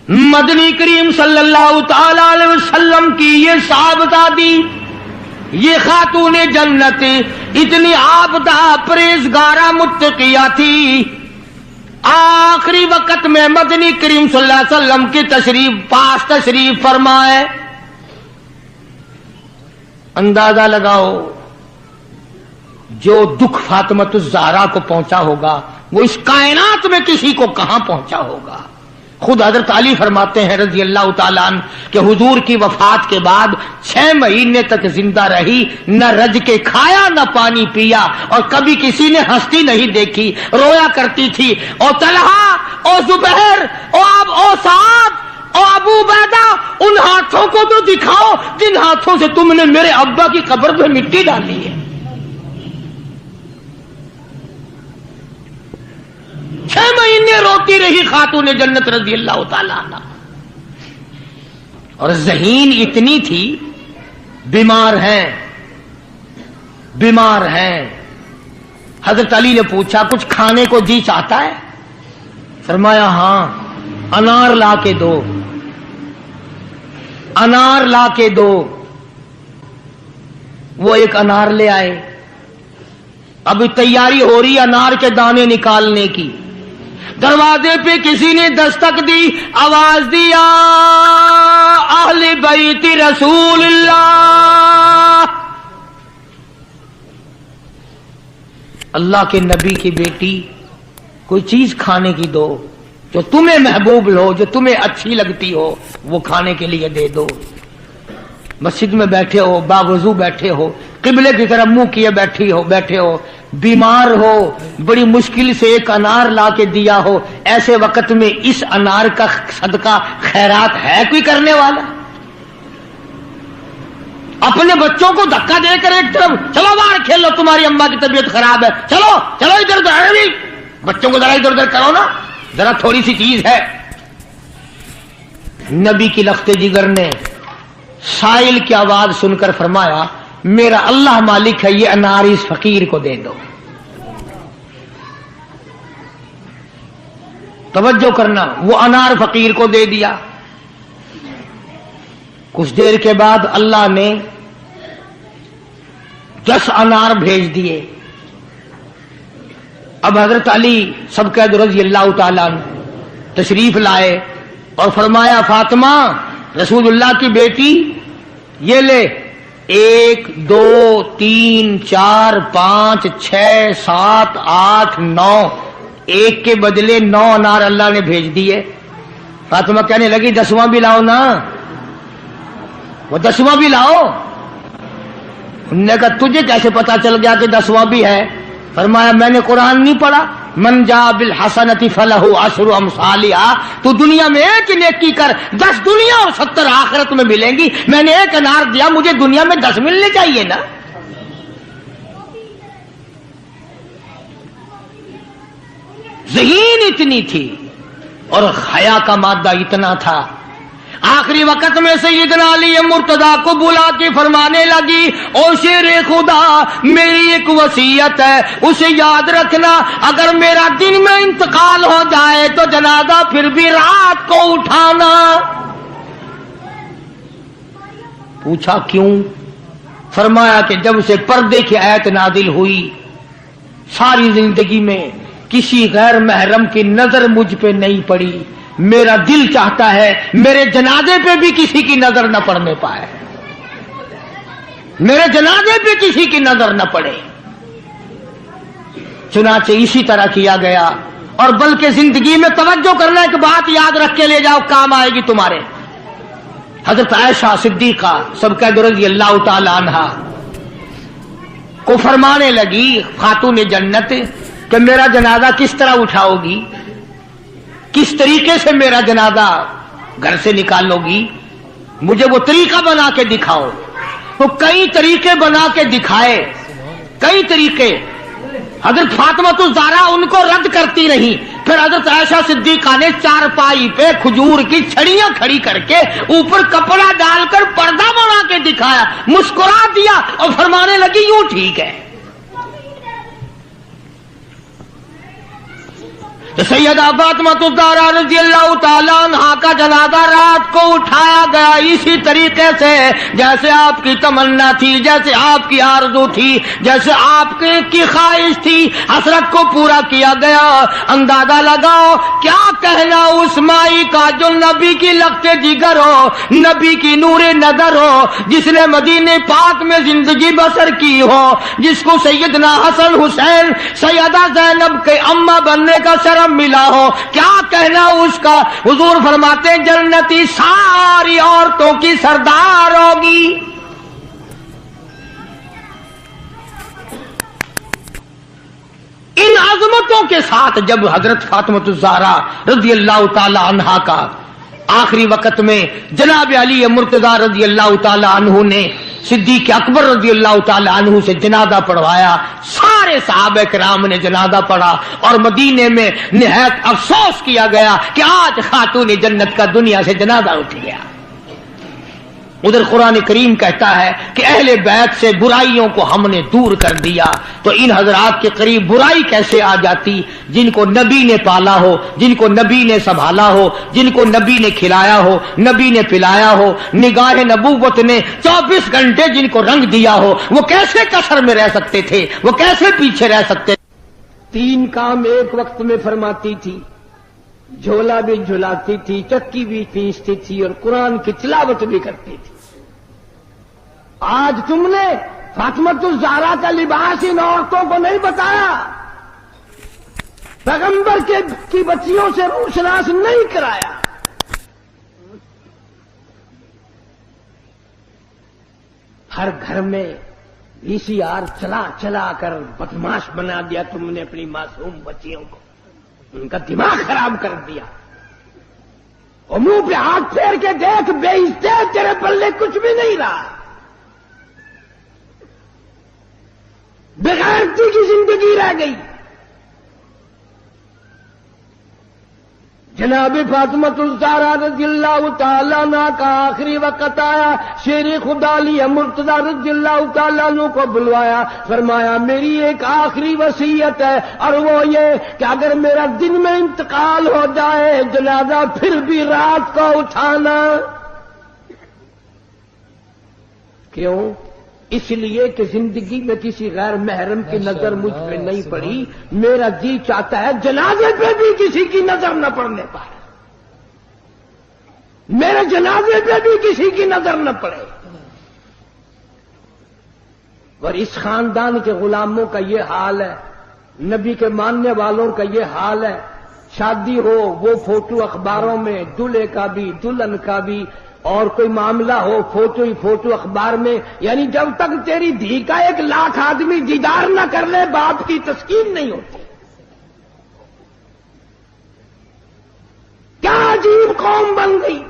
مدنی کریم صلی اللہ تعالی علیہ وسلم کی یہ صاحبزادی، یہ خاتون جنت اتنی عابدہ پرہیزگارہ متقیہ تھی، آخری وقت میں مدنی کریم صلی اللہ علیہ وسلم کی تشریف فرمائے. اندازہ لگاؤ جو دکھ فاطمۃ الزہرا کو پہنچا ہوگا وہ اس کائنات میں کسی کو کہاں پہنچا ہوگا. خود حضرت علی فرماتے ہیں رضی اللہ تعالیٰ عنہ کہ حضور کی وفات کے بعد 6 مہینے تک زندہ رہی، نہ رج کے کھایا نہ پانی پیا، اور کبھی کسی نے ہستی نہیں دیکھی، رویا کرتی تھی. اور طلحہ اور زبیر اور سعد اور ابو عبیدہ، ان ہاتھوں کو تو دکھاؤ جن ہاتھوں سے تم نے میرے ابا کی قبر پہ مٹی ڈالی ہے. 6 مہینے روتی رہی خاتون جنت رضی اللہ تعالیٰ عنہ. اور ذہین اتنی تھی، بیمار ہیں. حضرت علی نے پوچھا کچھ کھانے کو جی چاہتا ہے؟ فرمایا ہاں، انار لا کے دو. وہ ایک انار لے آئے. اب تیاری ہو رہی انار کے دانے نکالنے کی. دروازے پہ کسی نے دستک دی، آواز دیا اہل بیت رسول اللہ، اللہ کے نبی کی بیٹی کوئی چیز کھانے کی دو جو تمہیں محبوب ہو، جو تمہیں اچھی لگتی ہو، وہ کھانے کے لیے دے دو. مسجد میں بیٹھے ہو، باوضو بیٹھے ہو، قبلے کی طرف منہ کیے بیٹھے ہو، بیمار ہو، بڑی مشکل سے ایک انار لا کے دیا ہو، ایسے وقت میں اس انار کا صدقہ خیرات ہے کوئی کرنے والا؟ اپنے بچوں کو دھکا دے کر ایک طرف چلو باہر کھیلو، تمہاری اماں کی طبیعت خراب ہے، چلو ادھر ادھر، بچوں کو ذرا ادھر ادھر کرو نا، ذرا تھوڑی سی چیز ہے. نبی کی لخت جگر نے سائل کی آواز سن کر فرمایا میرا اللہ مالک ہے، یہ انار اس فقیر کو دے دو. توجہ کرنا، وہ انار فقیر کو دے دیا. کچھ دیر کے بعد اللہ نے 10 انار بھیج دیے. اب حضرت علی سب قید رضی اللہ تعالیٰ تشریف لائے اور فرمایا فاطمہ رسول اللہ کی بیٹی یہ لے، 1 2 3 4 5 6 7 8 9، ایک کے بدلے 9 انار اللہ نے بھیج دیے. فاطمہ کہنے لگی 10واں بھی لاؤ نا، وہ 10واں بھی لاؤ. انہوں نے کہا تجھے کیسے پتا چل گیا کہ 10واں بھی ہے؟ فرمایا میں نے قرآن نہیں پڑھا، من جاء بالحسنۃ فلہ عشر امثالھا، تو دنیا میں ایک نیکی کر 10 دنیا اور 70 آخرت میں ملیں گی. میں نے ایک انار دیا، مجھے دنیا میں 10 ملنے چاہیے نا. ذہین اتنی تھی اور حیا کا مادہ اتنا تھا. آخری وقت میں سیدنا علی مرتضی کو بلا کے فرمانے لگی او شیر خدا میری ایک وصیت ہے، اسے یاد رکھنا، اگر میرا دن میں انتقال ہو جائے تو جنازہ پھر بھی رات کو اٹھانا. پوچھا کیوں؟ فرمایا کہ جب سے پردے کی آیت نازل ہوئی ساری زندگی میں کسی غیر محرم کی نظر مجھ پہ نہیں پڑی. میرا دل چاہتا ہے میرے جنازے پہ بھی کسی کی نظر نہ پڑنے پائے، میرے جنازے پہ کسی کی نظر نہ پڑے. چنانچہ اسی طرح کیا گیا. اور بلکہ زندگی میں توجہ کرنا، ایک بات یاد رکھ کے لے جاؤ، کام آئے گی تمہارے. حضرت عائشہ صدیقہ سب قید رضی اللہ تعالی عنہا کو فرمانے لگی خاتون جنت کہ میرا جنازہ کس طرح اٹھاؤ گی، کس طریقے سے میرا جنازہ گھر سے نکالو گی، مجھے وہ طریقہ بنا کے دکھاؤ. تو کئی طریقے بنا کے دکھائے، کئی طریقے. حضرت فاطمہ الزہرا ان کو رد کرتی رہی. پھر حضرت عائشہ صدیقہ نے چارپائی پہ کھجور کی چھڑیاں کھڑی کر کے اوپر کپڑا ڈال کر پردہ بنا کے دکھایا، مسکرا دیا اور فرمانے لگی یوں ٹھیک ہے. سیدہ فاطمہ الزہرا رضی اللہ تعالیٰ عنہا کا جنازہ رات کو اٹھایا گیا اسی طریقے سے جیسے آپ کی تمنا تھی، جیسے آپ کی آرزو تھی، جیسے آپ کی خواہش تھی، حسرت کو پورا کیا گیا۔ اندازہ لگاؤ کیا کہنا اس مائی کا جو نبی کی لگتے جگر ہو، نبی کی نور نظر ہو، جس نے مدینے پاک میں زندگی بسر کی ہو، جس کو سیدنا حسن حسین سیدہ زینب کے اماں بننے کا شرف ملا ہو، کیا کہنا اس کا۔ حضور فرماتے ہیں جنتی ساری عورتوں کی سردار ہوگی۔ ان عظمتوں کے ساتھ جب حضرت فاطمہ الزہرا رضی اللہ تعالی عنہا کا آخری وقت میں جناب علی مرتضی رضی اللہ تعالی عنہ نے صدیق اکبر رضی اللہ تعالی عنہ سے جنازہ پڑھوایا، سارے صحابہ کرام نے جنازہ پڑھا اور مدینے میں نہایت افسوس کیا گیا کہ آج خاتون جنت کا دنیا سے جنازہ اٹھ گیا۔ ادھر قرآن کریم کہتا ہے کہ اہل بیت سے برائیوں کو ہم نے دور کر دیا، تو ان حضرات کے قریب برائی کیسے آ جاتی؟ جن کو نبی نے پالا ہو، جن کو نبی نے سنبھالا ہو، جن کو نبی نے کھلایا ہو، نبی نے پلایا ہو، نگاہ نبوت نے 24 گھنٹے جن کو رنگ دیا ہو، وہ کیسے کسر میں رہ سکتے تھے؟ وہ کیسے پیچھے رہ سکتے؟ 3 کام ایک وقت میں فرماتی تھی، جھولا بھی جھلاتی تھی، چکی بھی پیستی تھی اور قرآن کی تلاوت بھی کرتی تھی۔ آج تم نے فاطمہ الزہرا کا لباس ان عورتوں کو نہیں بتایا، پیغمبر کی بچیوں سے روشناس نہیں کرایا۔ ہر گھر میں VCR چلا چلا کر بدماش بنا دیا تم نے اپنی معصوم بچیوں کو، ان کا دماغ خراب کر دیا۔ اور منہ پہ ہاتھ پھیر کے دیکھ، بے عزتے تیرے پلے کچھ بھی نہیں رہا، بغیرتی کی زندگی رہ گئی۔ جناب فاطمہ الزہرا رضی اللہ تعالیٰ عنہ کا آخری وقت آیا، شیر خدا علی مرتضی رضی اللہ تعالیٰ عنہ کو بلوایا، فرمایا میری ایک آخری وصیت ہے اور وہ یہ کہ اگر میرا دن میں انتقال ہو جائے جنازہ پھر بھی رات کو اٹھانا۔ کیوں؟ اس لیے کہ زندگی میں کسی غیر محرم کی نظر مجھ پہ نہیں پڑی، میرا جی چاہتا ہے جنازے پہ بھی کسی کی نظر نہ پڑنے پائے، میرے جنازے پہ بھی کسی کی نظر نہ پڑے۔ اور اس خاندان کے غلاموں کا یہ حال ہے، نبی کے ماننے والوں کا یہ حال ہے، شادی ہو وہ فوٹو اخباروں میں، دلہے کا بھی دلہن کا بھی، اور کوئی معاملہ ہو فوٹو ہی فوٹو اخبار میں، یعنی جب تک تیری دھی کا 1 لاکھ آدمی دیدار نہ کر لے باپ کی تسکین نہیں ہوتی۔ کیا عجیب قوم بن گئی۔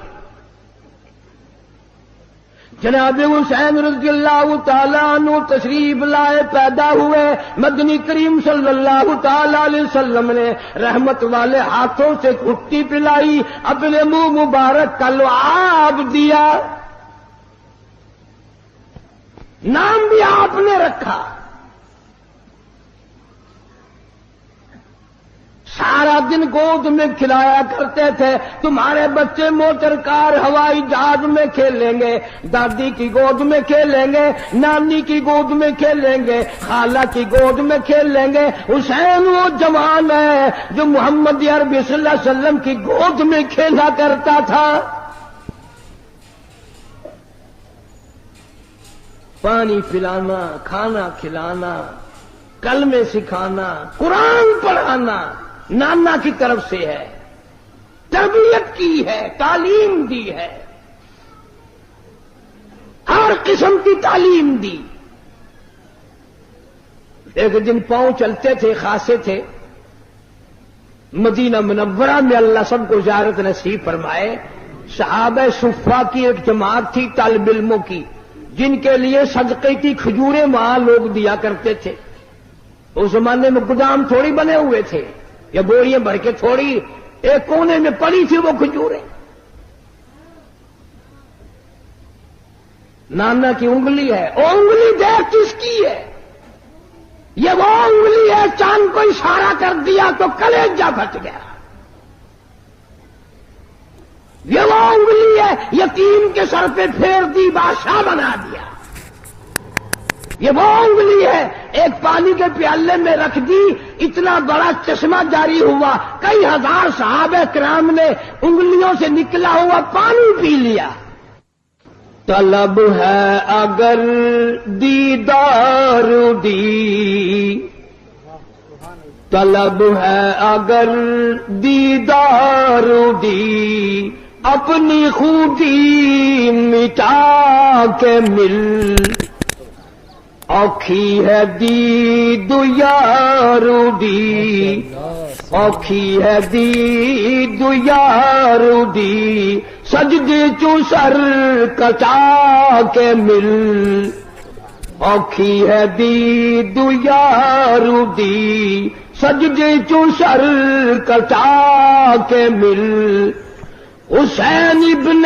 جناب حسین رضی اللہ تعالیٰ عنہ تشریف لائے، پیدا ہوئے، مدنی کریم صلی اللہ تعالیٰ علیہ وسلم نے رحمت والے ہاتھوں سے گھٹی پلائی، اپنے منہ مبارک کا لعاب دیا، نام بھی آپ نے رکھا۔ سارا دن گود میں کھلایا کرتے تھے، تمہارے بچے موٹر کار ہوائی جہاز میں کھیلیں گے، دادی کی گود میں کھیلیں گے، نانی کی گود میں کھیلیں گے، خالہ کی گود میں کھیلیں گے۔ حسین وہ جوان ہے جو محمد عربی صلی اللہ علیہ وسلم کی گود میں کھیلا کرتا تھا۔ پانی پلانا، کھانا کھلانا، کلمے سکھانا، قرآن پڑھانا نانا کی طرف سے ہے، تربیت کی ہے، تعلیم دی ہے، ہر قسم کی تعلیم دی۔ ایک دن پاؤں چلتے تھے، خاصے تھے، مدینہ منورہ میں اللہ سب کو زیارت نصیب فرمائے۔ صحابہ صفہ کی ایک جماعت تھی طالب علموں کی، جن کے لیے صدقے کی کھجوریں وہاں لوگ دیا کرتے تھے۔ اس زمانے میں گودام تھوڑی بنے ہوئے تھے، یا بوریاں بھر کے تھوڑی، ایک کونے میں پڑی تھی وہ کھجوریں۔ نانا کی انگلی ہے، وہ انگلی دیکھ کس کی ہے؟ یہ وہ انگلی ہے چاند کو اشارہ کر دیا تو کلیجہ پھٹ گیا. یہ وہ انگلی ہے یتیم کے سر پہ پھیر دی بادشاہ بنا دیا. یہ وہ انگلی ہے ایک پانی کے پیالے میں رکھ دی اتنا بڑا چشمہ جاری ہوا کئی ہزار صحابہ کرام نے انگلیوں سے نکلا ہوا پانی پی لیا. طلب ہے اگر دیدار دی، طلب ہے اگر دیدار دی، اپنی خوبی مٹا کے مل، اوکھی ہے دید یار دی، اوکھی ہے دید یار دی، سجدے چوں سر کٹا کے مل، اوکھی ہے دید یار دی، سجدے چوں سر کٹا کے مل. حسین ابن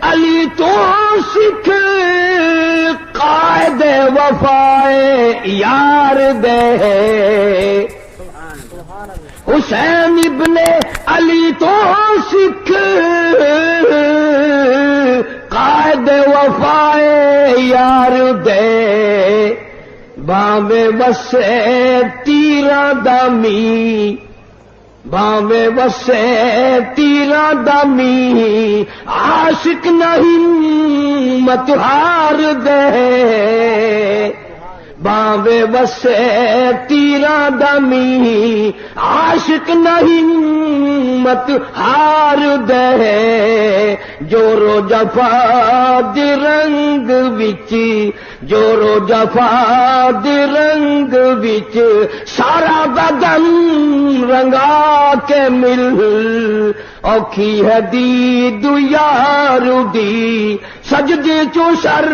علی تو سکھ قائد وفائے یار دے، حسین ابن علی تو سکھ قائد وفائے یار دے، باویں وسے تیرا دمی، باویں وسے تیرا دمی، عاشق نہیں مت ہار دے، باویں وسے تیرا دمی، عاشق نہیں مت ہار دے. جورو جفا دی رنگ وچ، جورو جفا دی رنگ وچ، سارا بدن رنگا کے مل، اوکھی ہے دید یار دی، سجدے چوں سر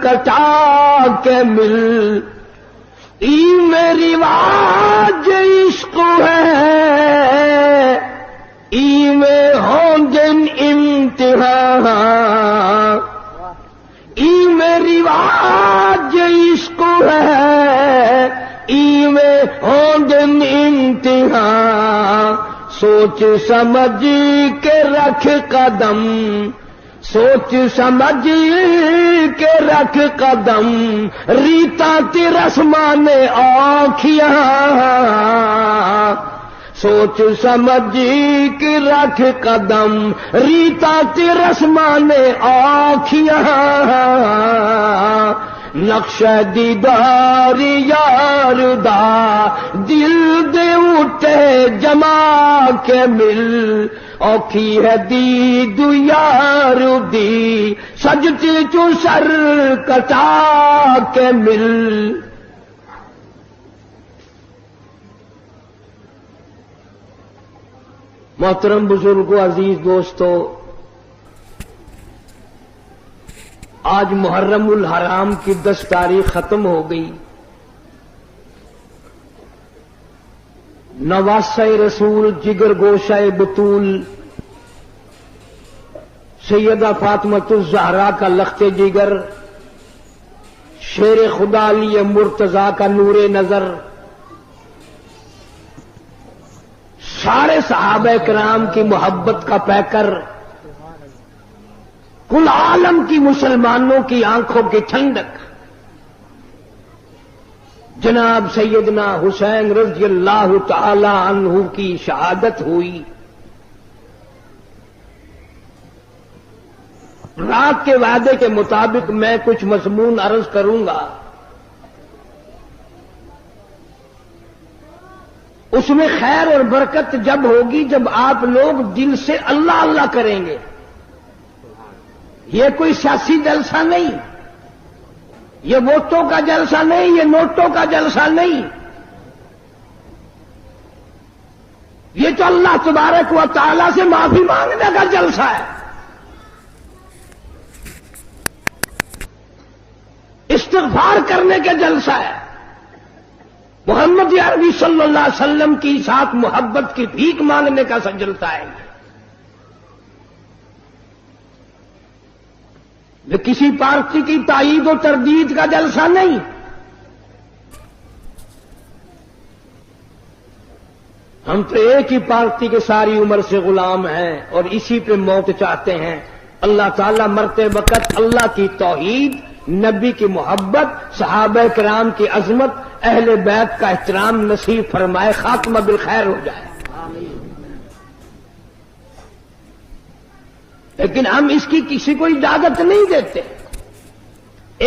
کٹا کے مل. ای میری واج عشق ہے، ای میں ہوں جن امتحان، ای میری واج عشق ہے، ای میں ہوں جن امتحان. سوچ سمجھ کے رکھ قدم، سوچ سمجھ کے رکھ قدم، ریتا تی رسمان آنکھیاں، سوچ سمجھ کے رکھ قدم، ریتا تی رسمان آنکھیاں. نقش دیدار یار دا دل دے اٹھے جما کے مل، اوکھی ہے دید یار دی، سجدے چوں سر کٹا کے مل. محترم بزرگوں، عزیز دوستو، آج محرم الحرام کی 10 تاریخ ختم ہو گئی. نواسہ رسول، جگر گوشہ بطول، سیدہ فاطمۃ الزہرا کا لخت جگر، شیر خدا علی مرتضیٰ کا نور نظر، سارے صحابہ کرام کی محبت کا پیکر، کل عالم کی مسلمانوں کی آنکھوں کی ٹھنڈک، جناب سیدنا حسین رضی اللہ تعالی عنہ کی شہادت ہوئی. رات کے وعدے کے مطابق میں کچھ مضمون عرض کروں گا، اس میں خیر اور برکت جب ہوگی جب آپ لوگ دل سے اللہ اللہ کریں گے. یہ کوئی سیاسی جلسہ نہیں، یہ ووٹوں کا جلسہ نہیں، یہ نوٹوں کا جلسہ نہیں، یہ تو اللہ تبارک و تعالی سے معافی مانگنے کا جلسہ ہے، استغفار کرنے کا جلسہ ہے، محمد عربی صلی اللہ علیہ وسلم کی ساتھ محبت کی بھیک مانگنے کا جلسہ ہے. یہ کسی پارٹی کی تائید و تردید کا جلسہ نہیں. ہم تو ایک ہی پارٹی کے ساری عمر سے غلام ہیں اور اسی پہ موت چاہتے ہیں. اللہ تعالیٰ مرتے وقت اللہ کی توحید، نبی کی محبت، صحابہ کرام کی عظمت، اہل بیت کا احترام نصیب فرمائے، خاتمہ بالخیر ہو جائے. لیکن ہم اس کی کسی کو اجازت نہیں دیتے.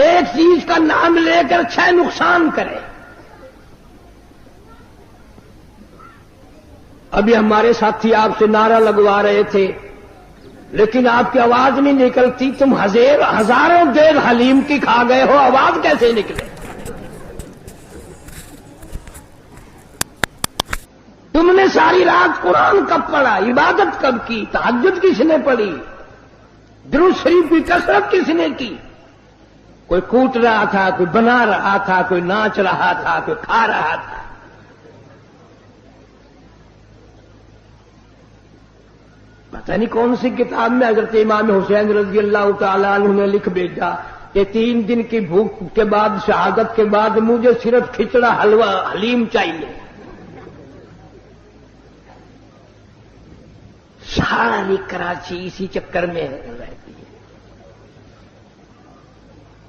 ایک چیز کا نام لے کر 6 نقصان کرے. ابھی ہمارے ساتھی آپ سے نعرہ لگوا رہے تھے لیکن آپ کی آواز نہیں نکلتی. تم ہزاروں دیر حلیم کی کھا گئے ہو، آواز کیسے نکلے؟ تم نے ساری رات قرآن کب پڑھا؟ عبادت کب کی؟ تہجد کس نے پڑھی؟ درود شریف کی کثرت کس نے کی؟ کوئی کوٹ رہا تھا، کوئی بنا رہا تھا، کوئی ناچ رہا تھا، کوئی کھا رہا تھا. پتہ نہیں کون سی کتاب میں حضرت امام حسین رضی اللہ تعالیٰ عنہ نے لکھ بھیجا کہ 3 دن کی بھوک کے بعد، شہادت کے بعد مجھے صرف کھچڑا حلوہ حلیم چاہیے. ساری کراچی اسی چکر میں رہتی ہے.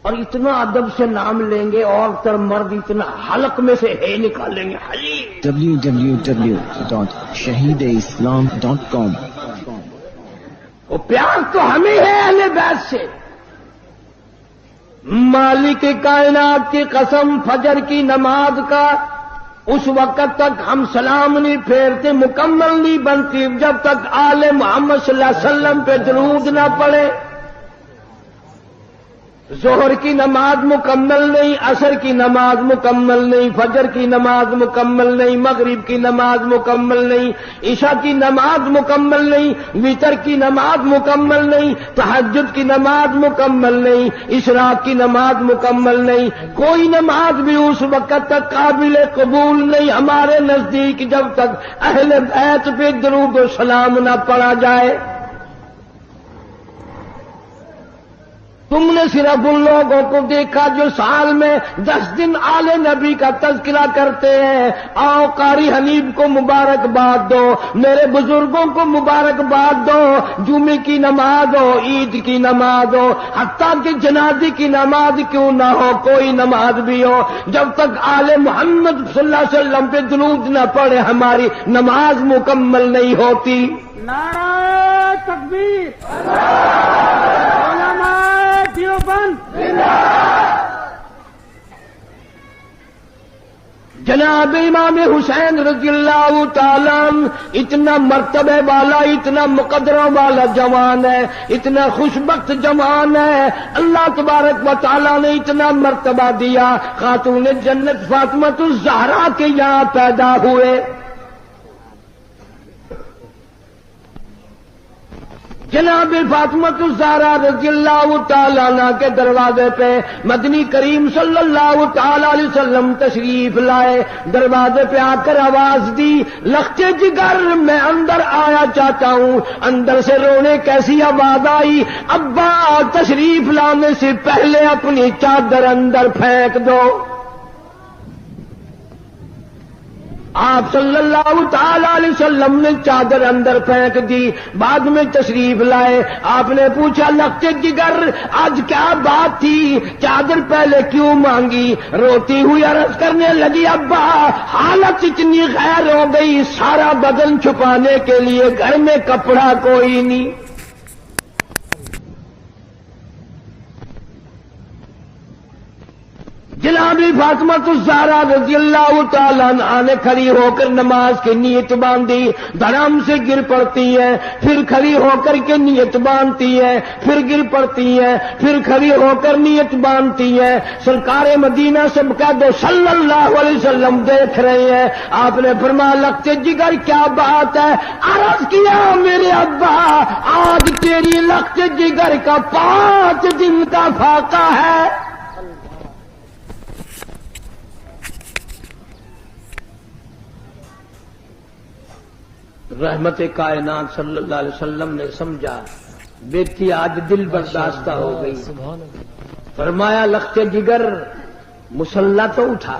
اور اتنا ادب سے نام لیں گے، عورت اور مرد اتنا حلق میں سے ہے نکالیں گے حلیم. www.shahideislam.com. وہ پیار تو ہمیں ہے اہل بیت سے. مالک کائنات کی قسم، فجر کی نماز کا اس وقت تک ہم سلام نہیں پھیرتے، مکمل نہیں بنتی جب تک آل محمد صلی اللہ علیہ وسلم پہ درود نہ پڑے. ظہر کی نماز مکمل نہیں، عصر کی نماز مکمل نہیں، فجر کی نماز مکمل نہیں، مغرب کی نماز مکمل نہیں، عشاء کی نماز مکمل نہیں، وتر کی نماز مکمل نہیں، تہجد کی نماز مکمل نہیں، اشراق کی نماز مکمل نہیں. کوئی نماز بھی اس وقت تک قابل قبول نہیں ہمارے نزدیک جب تک اہل بیت پہ درود و سلام نہ پڑھا جائے. تم نے صرف ان لوگوں کو دیکھا جو سال میں 10 دن آل نبی کا تذکرہ کرتے ہیں. آؤ قاری حنیف کو مبارکباد دو، میرے بزرگوں کو مبارکباد دو. جمعے کی نماز ہو، عید کی نماز ہو، حتیٰ کہ جنازے کی نماز کیوں نہ ہو، کوئی نماز بھی ہو، جب تک آل محمد صلی اللہ علیہ وسلم پہ درود نہ پڑے ہماری نماز مکمل نہیں ہوتی. نعرہ تکبیر، علماء دیوبند، جناب امام حسین رضی اللہ تعالیٰ عنہ اتنا مرتبے والا، اتنا مقدروں والا جوان ہے، اتنا خوشبخت جوان ہے. اللہ تبارک و تعالیٰ نے اتنا مرتبہ دیا. خاتون جنت فاطمہ الزہرا کے یہاں پیدا ہوئے. جناب فاطمہ الزہرا رضی اللہ تعالیٰ عنہ کے دروازے پہ مدنی کریم صلی اللہ تعالی علیہ وسلم تشریف لائے. دروازے پہ آ کر آواز دی، لختے جگر میں اندر آیا چاہتا ہوں. اندر سے رونے کیسی آواز آئی، ابا تشریف لانے سے پہلے اپنی چادر اندر پھینک دو. آپ صلی اللہ تعالی علیہ وسلم نے چادر اندر پھینک دی. بعد میں تشریف لائے. آپ نے پوچھا، لختے جگر آج کیا بات تھی، چادر پہلے کیوں مانگی؟ روتی ہوئی عرض کرنے لگی، ابا حالت اتنی غیر ہو گئی، سارا بدن چھپانے کے لیے گھر میں کپڑا کوئی نہیں. جناب فاطمہ الزہرا رضی اللہ تعالیٰ عنہا نے کھڑی ہو کر نماز کی نیت باندھی. دھڑام سے گر پڑتی ہے، پھر کھڑی ہو کر کے نیت باندھتی ہے، پھر گر پڑتی ہے، پھر کھڑی ہو کر نیت باندھتی ہے. سرکار مدینہ سب کا دو صلی اللہ علیہ وسلم دیکھ رہے ہیں. آپ نے فرمایا، لختے جگر کیا بات ہے؟ عرض کیا، میرے ابا آج تیری لختے جگر کا 5 دن کا فاقہ ہے. رحمت کائنات صلی اللہ علیہ وسلم نے سمجھا بیٹی آج دل برداشتہ ہو گئی. فرمایا، لختے جگر مسلح تو اٹھا.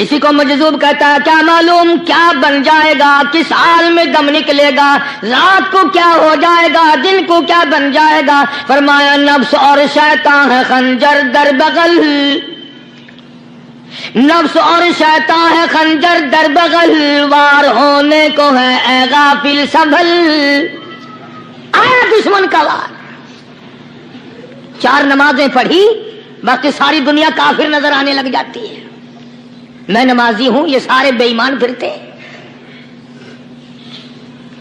اسی کو مجذوب کہتا ہے کیا معلوم کیا بن جائے گا، کس حال میں دم نکلے گا، رات کو کیا ہو جائے گا، دن کو کیا بن جائے گا. فرمایا نفس اور شیطان ہے خنجر در بغل، نفس اور شیطان ہے خنجر در بغل، وار ہونے کو ہے اے غافل سنبھل. آیا دشمن کا وار. 4 نمازیں پڑھی باقی ساری دنیا کافر نظر آنے لگ جاتی ہے. میں نمازی ہوں، یہ سارے بے ایمان پھرتے ہیں.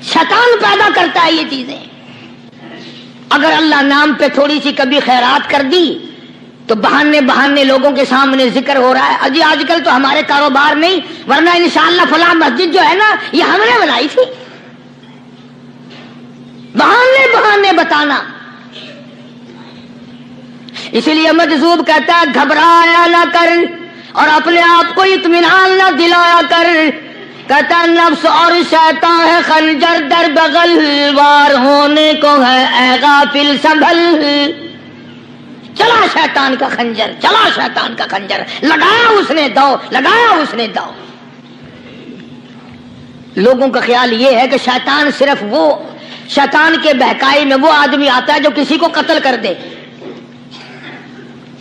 شیطان پیدا کرتا ہے یہ چیزیں. اگر اللہ نام پہ تھوڑی سی کبھی خیرات کر دی تو بہانے لوگوں کے سامنے ذکر ہو رہا ہے. اجی آج کل تو ہمارے کاروبار نہیں، ورنہ انشاءاللہ فلاں مسجد جو ہے نا یہ ہم نے بنائی تھی. بہانے بتانا. اسی لیے مجذوب کہتا ہے گھبرایا نہ کر اور اپنے آپ کو اطمینان نہ دلایا کر. کہتا نفس اور شیطان ہے خنجر در بغل، وار ہونے کو ہے اے غافل سنبھل. چلا شیطان کا خنجر، چلا شیطان کا خنجر، لگایا اس نے دو، لگایا اس نے دو. لوگوں کا خیال یہ ہے کہ شیطان صرف وہ، شیطان کے بہکائی میں وہ آدمی آتا ہے جو کسی کو قتل کر دے.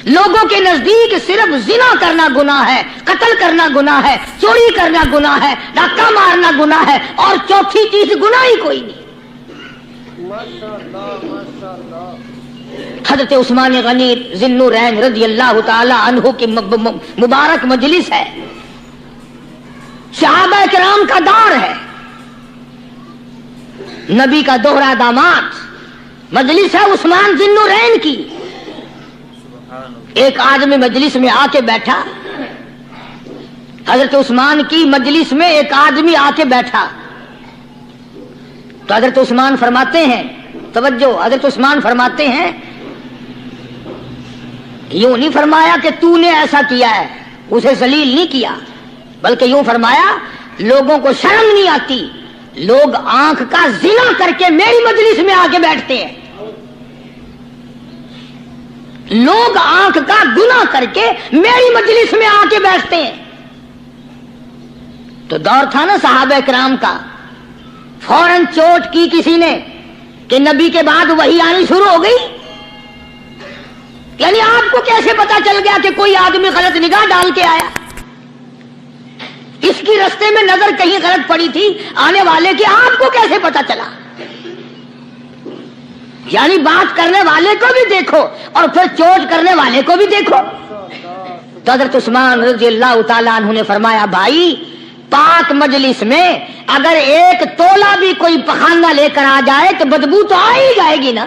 لوگوں کے نزدیک صرف زنا کرنا گناہ ہے، قتل کرنا گناہ ہے، چوری کرنا گناہ ہے، ڈاکہ مارنا گناہ ہے، اور چوتھی چیز گناہ ہی کوئی نہیں. حضرت عثمان غنی ذی النورین رضی اللہ تعالی عنہ کی مبارک مجلس ہے، صحابہ کرام کا دور ہے، نبی کا دوہرا داماد. مجلس ہے عثمان ذی النورین کی. ایک آدمی مجلس میں آ کے بیٹھا، حضرت عثمان کی مجلس میں ایک آدمی آ کے بیٹھا تو حضرت عثمان فرماتے ہیں، توجہ، حضرت عثمان فرماتے ہیں، یوں نہیں فرمایا کہ تو نے ایسا کیا ہے، اسے ذلیل نہیں کیا، بلکہ یوں فرمایا لوگوں کو شرم نہیں آتی، لوگ آنکھ کا زنا کر کے میری مجلس میں آ کے بیٹھتے ہیں، لوگ آنکھ کا گناہ کر کے میری مجلس میں آ کے بیٹھتے ہیں. تو دور تھا نا صحابہ کرام کا. فوراً چوٹ کی کسی نے کہ نبی کے بعد وحی آنی شروع ہو گئی. یعنی آپ کو کیسے پتا چل گیا کہ کوئی آدمی غلط نگاہ ڈال کے آیا؟ اس کی رستے میں نظر کہیں غلط پڑی تھی آنے والے کی، آپ کو کیسے پتا چلا؟ یعنی بات کرنے والے کو بھی دیکھو اور پھر چوٹ کرنے والے کو بھی دیکھو. تو حضرت عثمان رضی اللہ تعالیٰ عنہ نے فرمایا بھائی پاک مجلس میں اگر ایک تولا بھی کوئی پخانہ لے کر آ جائے تو بدبو تو آ ہی جائے گی نا.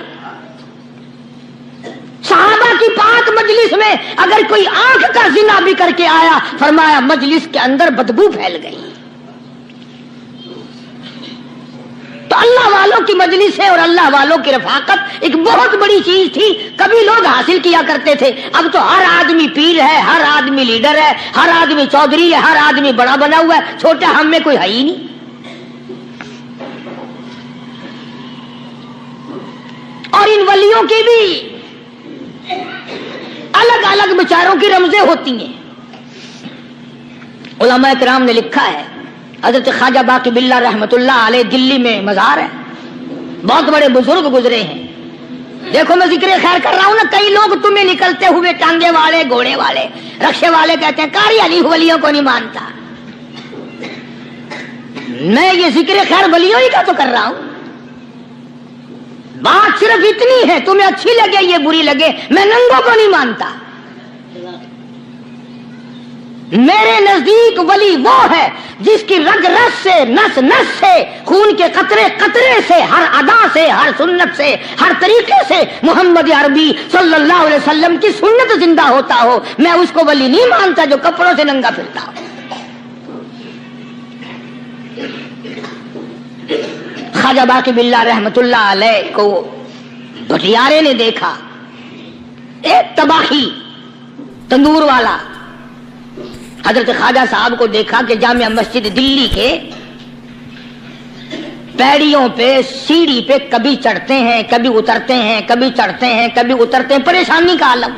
صحابہ کی پاک مجلس میں اگر کوئی آنکھ کا زنا بھی کر کے آیا، فرمایا مجلس کے اندر بدبو پھیل گئی. تو اللہ والوں کی مجلس ہے اور اللہ والوں کی رفاقت ایک بہت بڑی چیز تھی. کبھی لوگ حاصل کیا کرتے تھے، اب تو ہر آدمی پیر ہے، ہر آدمی لیڈر ہے، ہر آدمی چودھری ہے، ہر آدمی بڑا بنا ہوا ہے، چھوٹا ہم میں کوئی ہے ہی نہیں. اور ان ولیوں کی بھی الگ الگ بیچاروں کی رمزیں ہوتی ہیں. علماء کرام نے لکھا ہے، حضرت خواجہ باقی باللہ رحمت اللہ علیہ دلی میں مزار ہے، بہت بڑے بزرگ گزرے ہیں. دیکھو میں ذکر خیر کر رہا ہوں نا، کئی لوگ تمہیں نکلتے ہوئے ٹانگے والے، گھوڑے والے، رکشے والے کہتے ہیں قاری علی ولیوں کو نہیں مانتا. میں یہ ذکر خیر ولیوں ہی کا تو کر رہا ہوں. بات صرف اتنی ہے، تمہیں اچھی لگے یہ بری لگے، میں ننگوں کو نہیں مانتا. میرے نزدیک ولی وہ ہے جس کی رگ رس سے، نس نس سے، خون کے قطرے قطرے سے، ہر ادا سے، ہر سنت سے، ہر طریقے سے محمد عربی صلی اللہ علیہ وسلم کی سنت زندہ ہوتا ہو. میں اس کو ولی نہیں مانتا جو کپڑوں سے ننگا پھرتا ہو. خواجہ باقی باللہ رحمت اللہ علیہ کو بھٹیارے نے دیکھا، ایک تباہی تندور والا. حضرت خواجہ صاحب کو دیکھا کہ جامع مسجد دلی کے پیڑیوں پہ، سیڑھی پہ کبھی چڑھتے ہیں، کبھی اترتے ہیں، کبھی چڑھتے ہیں، کبھی اترتے ہیں، پریشانی کا عالم.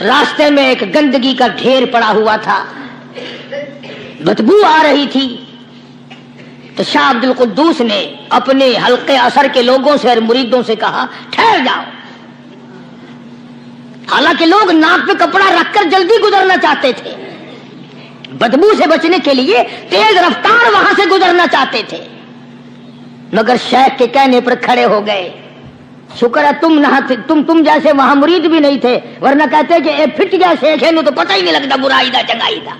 راستے میں ایک گندگی کا ڈھیر پڑا ہوا تھا، بدبو آ رہی تھی، تو شاہ عبد القدوس نے اپنے حلقے اثر کے لوگوں سے اور مریدوں سے کہا ٹھہر جاؤ۔ حالانکہ لوگ ناک پہ کپڑا رکھ کر جلدی گزرنا چاہتے تھے، بدبو سے بچنے کے لیے تیز رفتار وہاں سے گزرنا چاہتے تھے، مگر شیخ کے کہنے پر کھڑے ہو گئے۔ شکر ہے تم جیسے وہاں مرید بھی نہیں تھے، ورنہ کہتے کہ اے پھٹ گیا شیخ ہے، تو پتہ ہی نہیں لگتا برائی دا چنگائی دا،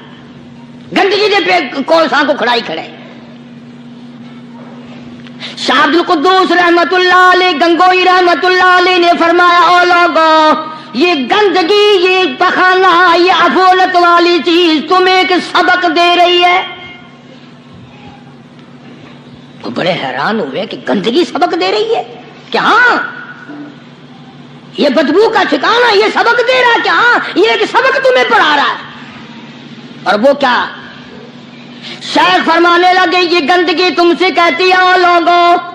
گندگی دے پہ کولساں کو کھڑائی کھڑے۔ شاہ عبد القدوس رحمت اللہ علیہ گنگوئی رحمت اللہ علیہ نے فرمایا او لوگوں، یہ گندگی، یہ پخانہ، یہ افولت والی چیز تمہیں ایک سبق دے رہی ہے۔ وہ بڑے حیران ہوئے کہ گندگی سبق دے رہی ہے کہ ہاں یہ بدبو کا ٹھکانہ یہ سبق دے رہا ہے کہ ہاں یہ ایک سبق تمہیں پڑھا رہا ہے۔ اور وہ کیا؟ شیخ فرمانے لگے یہ گندگی تم سے کہتی ہے لوگوں،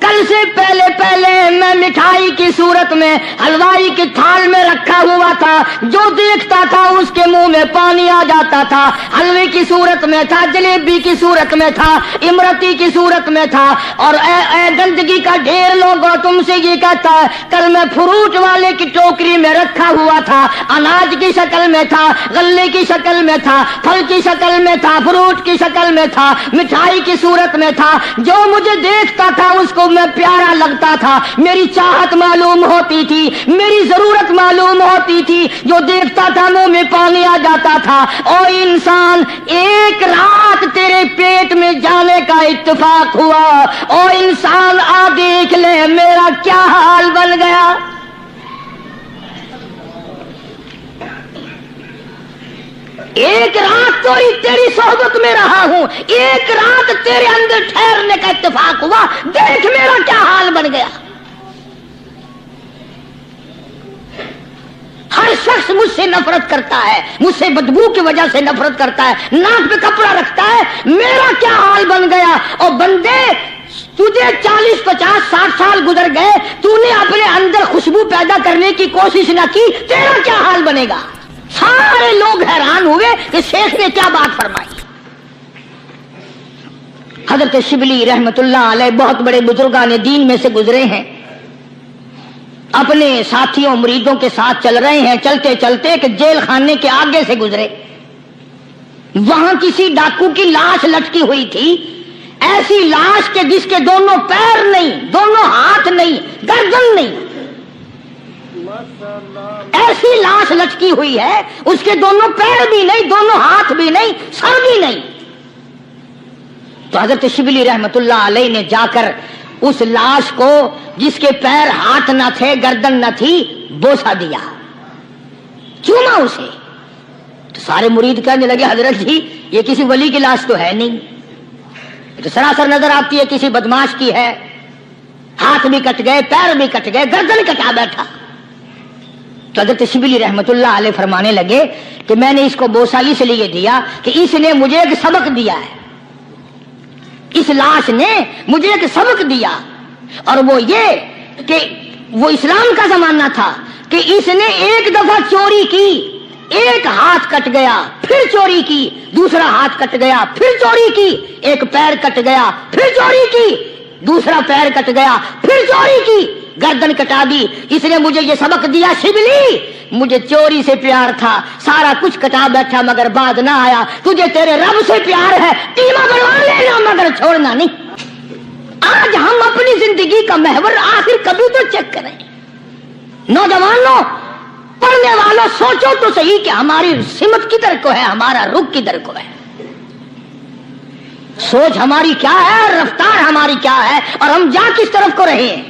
کل سے پہلے میں مٹھائی کی صورت میں حلوائی کی تھال میں رکھا ہوا تھا، جو دیکھتا تھا اس کے منہ میں پانی آ جاتا تھا، حلوے کی صورت میں تھا، جلیبی کی صورت میں تھا، امرتی کی صورت میں تھا، اور اے گندگی کا ڈھیر لوگوں تم سے یہ کہتا ہے کل میں فروٹ والے کی ٹوکری میں رکھا ہوا تھا، اناج کی شکل میں تھا، غلے کی شکل میں تھا، پھل کی شکل میں تھا، فروٹ کی شکل میں تھا، مٹھائی کی صورت میں تھا، جو مجھے دیکھتا تھا اس کو میں پیارا لگتا تھا، میری چاہت معلوم ہوتی تھی، میری ضرورت معلوم ہوتی تھی، جو دیکھتا تھا منہ میں پانی آ جاتا تھا۔ او انسان، ایک رات تیرے پیٹ میں جانے کا اتفاق ہوا، او انسان آ دیکھ لے میرا کیا حال بن گیا۔ ایک رات تو تیری صحبت میں رہا ہوں، ایک رات تیرے اندر ٹھہرنے کا اتفاق ہوا، دیکھ میرا کیا حال بن گیا۔ ہر شخص مجھ سے نفرت کرتا ہے، مجھ سے بدبو کی وجہ سے نفرت کرتا ہے، ناک پہ کپڑا رکھتا ہے، میرا کیا حال بن گیا۔ اور بندے تجھے 40 50 60 سال گزر گئے، تو نے اپنے اندر خوشبو پیدا کرنے کی کوشش نہ کی، تیرا کیا حال بنے گا۔ سارے لوگ حیران ہوئے کہ شیخ نے کیا بات فرمائی۔ حضرت شبلی رحمت اللہ علیہ بہت بڑے بزرگان دین میں سے گزرے ہیں، اپنے ساتھیوں مریدوں کے ساتھ چل رہے ہیں، چلتے چلتے کہ جیل خانے کے آگے سے گزرے، وہاں کسی ڈاکو کی لاش لٹکی ہوئی تھی، ایسی لاش کے جس کے دونوں پیر نہیں، دونوں ہاتھ نہیں، گردن نہیں، ایسی لاش لٹکی ہوئی ہے، اس کے دونوں پیر بھی نہیں، دونوں ہاتھ بھی نہیں، سر بھی نہیں۔ تو حضرت شبلی رحمت اللہ علیہ نے جا کر اس لاش کو جس کے پیر ہاتھ نہ تھے گردن نہ تھی بوسا دیا، چوما اسے۔ تو سارے مرید کہنے لگے حضرت جی یہ کسی ولی کی لاش تو ہے نہیں، تو سراسر نظر آتی ہے کسی بدماش کی ہے، ہاتھ بھی کٹ گئے، پیر بھی کٹ گئے، گردن کٹا بیٹھا۔ تو حضرت شبلی رحمت اللہ علیہ فرمانے لگے کہ میں نے اس کو بوسا اس لیے دیا کہ اس نے مجھے ایک سبق دیا ہے، اس لاش نے مجھے ایک سبق دیا، اور وہ یہ کہ وہ اسلام کا زمانہ تھا کہ اس نے ایک دفعہ چوری کی، ایک ہاتھ کٹ گیا، پھر چوری کی، دوسرا ہاتھ کٹ گیا، پھر چوری کی، ایک پیر کٹ گیا، پھر چوری کی، دوسرا پیر کٹ گیا، پھر چوری کی، گردن کٹا دی۔ اس نے مجھے یہ سبق دیا شبلی مجھے چوری سے پیار تھا، سارا کچھ کٹا بیٹھا مگر بعد نہ آیا، تجھے تیرے رب سے پیار ہے، قیمہ بنوا لینا مگر چھوڑنا نہیں۔ آج ہم اپنی زندگی کا محور آخر کبھی تو چیک کریں۔ نوجوانوں، پڑھنے والوں، سوچو تو صحیح کہ ہماری سمت کدھر کو ہے، ہمارا رخ کدھر کو ہے، سوچ ہماری کیا ہے، رفتار ہماری کیا ہے، اور ہم جا کس طرف کو رہے ہیں۔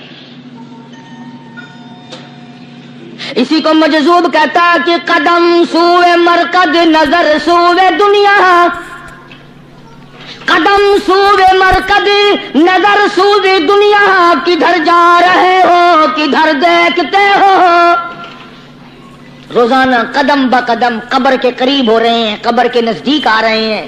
اسی کو مجذوب کہتا کہ قدم سوئے مرکز نظر سوئے دنیا، قدم سوئے مرکز نظر سوئے دنیا، کدھر جا رہے ہو کدھر دیکھتے ہو۔ روزانہ قدم بقدم قبر کے قریب ہو رہے ہیں، قبر کے نزدیک آ رہے ہیں،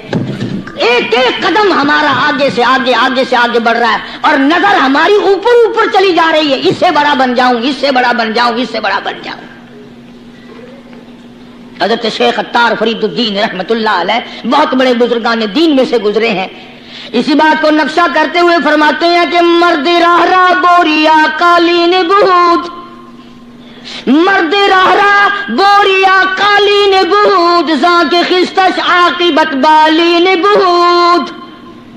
ایک ایک قدم ہمارا آگے سے آگے، آگے سے آگے بڑھ رہا ہے، اور نظر ہماری اوپر اوپر چلی جا رہی ہے، اس سے بڑا بن جاؤں، اس سے بڑا بن جاؤں، اس سے بڑا بن جاؤں۔ حضرت شیخ عطار فرید الدین رحمت اللہ علیہ بہت بڑے بزرگان دین میں سے گزرے ہیں. اسی بات کو نقشہ کرتے ہوئے فرماتے ہیں کہ مرد راہ راہ بوریا قالین بہود، مرد راہ راہ بوریا قالین بہود، زاں کے خستش عاقبت بالین بہود.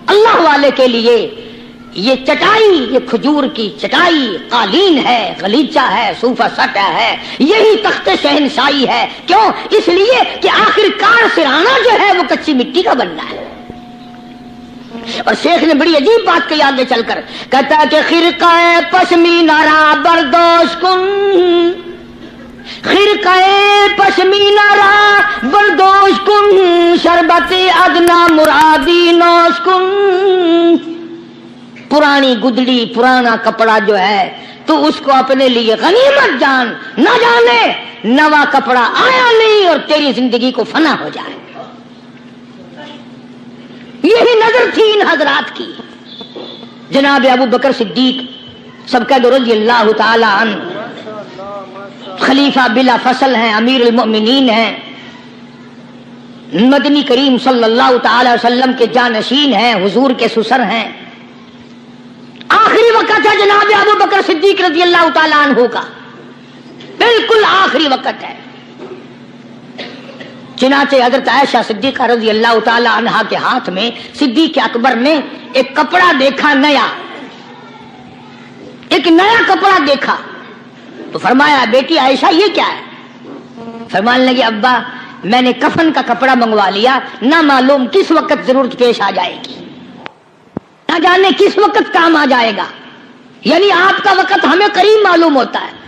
اللہ والے کے لیے یہ چٹائی، یہ کھجور کی چٹائی قالین ہے، غلیچہ ہے، صوفہ سٹا ہے، یہی تخت شہنشاہی ہے. کیوں؟ اس لیے کہ آخر کار سرانا جو ہے وہ کچی مٹی کا بننا ہے. اور شیخ نے بڑی عجیب بات کہی آگے چل کر، کہتا ہے کہ خرقہ پشمینہ را بردوش کن، خرقہ پشمینہ را بردوش کن، شربت ادنا مرادی نوش کن. پرانی گدڑی، پرانا کپڑا جو ہے تو اس کو اپنے لیے غنیمت جان، نہ جانے نوا کپڑا آیا نہیں اور تیری زندگی کو فنا ہو جائے. یہی نظر تھی ان حضرات کی. جناب ابو بکر صدیق سب کا رضی اللہ تعالی عنہ خلیفہ بلا فصل ہیں، امیر المؤمنین ہیں، مدنی کریم صلی اللہ تعالی وسلم کے جانشین ہیں، حضور کے سسر ہیں. آخری وقت ہے جناب ابو بکر صدیق رضی اللہ تعالی عنہ کا، بالکل آخری وقت ہے. چنانچہ حضرت عائشہ صدیقہ رضی اللہ تعالی عنہا کے ہاتھ میں صدیق اکبر نے ایک کپڑا دیکھا، نیا، ایک نیا کپڑا دیکھا تو فرمایا بیٹی عائشہ یہ کیا ہے؟ فرمانے لگے ابا میں نے کفن کا کپڑا منگوا لیا، نہ معلوم کس وقت ضرورت پیش آ جائے گی، نہ جانے کس وقت کام آ جائے گا. یعنی آپ کا وقت ہمیں قریب معلوم ہوتا ہے.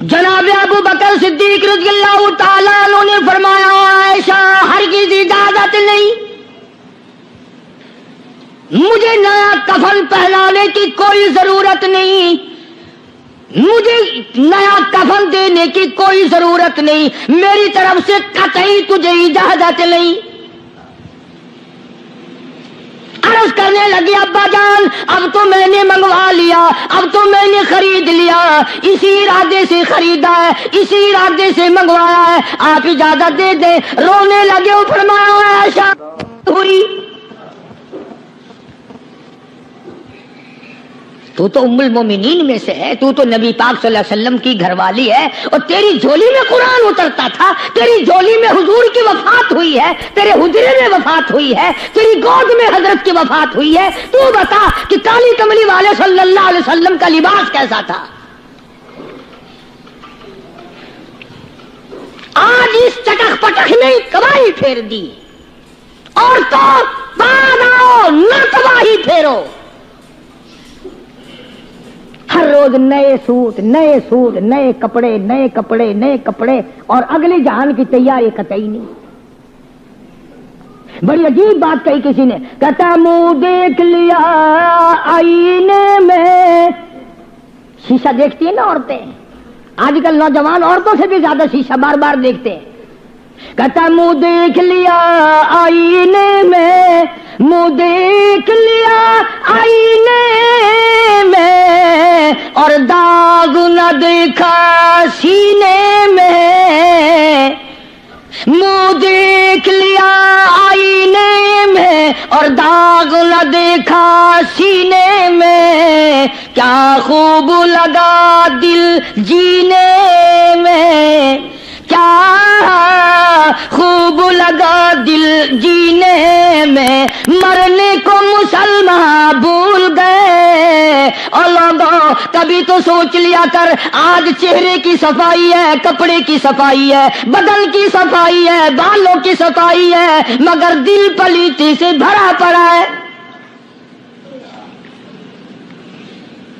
جناب ابو بکر صدیق رضی اللہ تعالیٰ عنہ نے فرمایا عائشہ ہرگز اجازت نہیں، مجھے نیا کفن پہنانے کی کوئی ضرورت نہیں، مجھے نیا کفن دینے کی کوئی ضرورت نہیں، میری طرف سے قطعی تجھے اجازت نہیں. عرض کرنے لگے ابا جان اب تو میں نے منگوا لیا، اب تو میں نے خرید لیا، اسی ارادے سے خریدا ہے، اسی ارادے سے منگوایا ہے، آپ اجازت دے دیں. رونے لگے. فرمایا عائشہ ہوئی تو تو ام المومنین میں سے ہے، تو نبی پاک صلی اللہ علیہ وسلم کی گھر والی ہے، اور تیری جھولی میں قرآن اترتا تھا، تیری جھولی میں حضور کی وفات ہوئی ہے، تیرے حجرے میں وفات ہوئی ہے، تیری گود میں حضرت کی وفات ہوئی ہے. تو بتا کہ کالی کملی والے صلی اللہ علیہ وسلم کا لباس کیسا تھا؟ آج اس چٹخ پٹخ نے تباہی پھیر دی. اور تو بعد آؤ نہ تباہی پھیرو. ہر روز نئے سوٹ، نئے سوٹ، نئے کپڑے، نئے کپڑے، نئے کپڑے، اور اگلے جہان کی تیاری قطعی نہیں. بڑی عجیب بات کہی کسی نے، کہتا منہ دیکھ لیا آئینے میں. شیشہ دیکھتی ہیں نا عورتیں، آج کل نوجوان عورتوں سے بھی زیادہ شیشہ بار بار دیکھتے ہیں. کہتا منہ دیکھ لیا آئینے میں، منہ دیکھ لیا آئینے میں، اور داغ نہ دیکھا سینے میں. منہ دیکھ لیا آئینے میں اور داغ نہ دیکھا سینے میں، کیا خوب لگا دل جینے میں، کیا خوب لگا دل جینے میں. مرنے کو مسلمان بھول گئے. اور لوگوں کبھی تو سوچ لیا کر، آج چہرے کی صفائی ہے، کپڑے کی صفائی ہے، بدن کی صفائی ہے، بالوں کی صفائی ہے، مگر دل پلیتی سے بھرا پڑا ہے.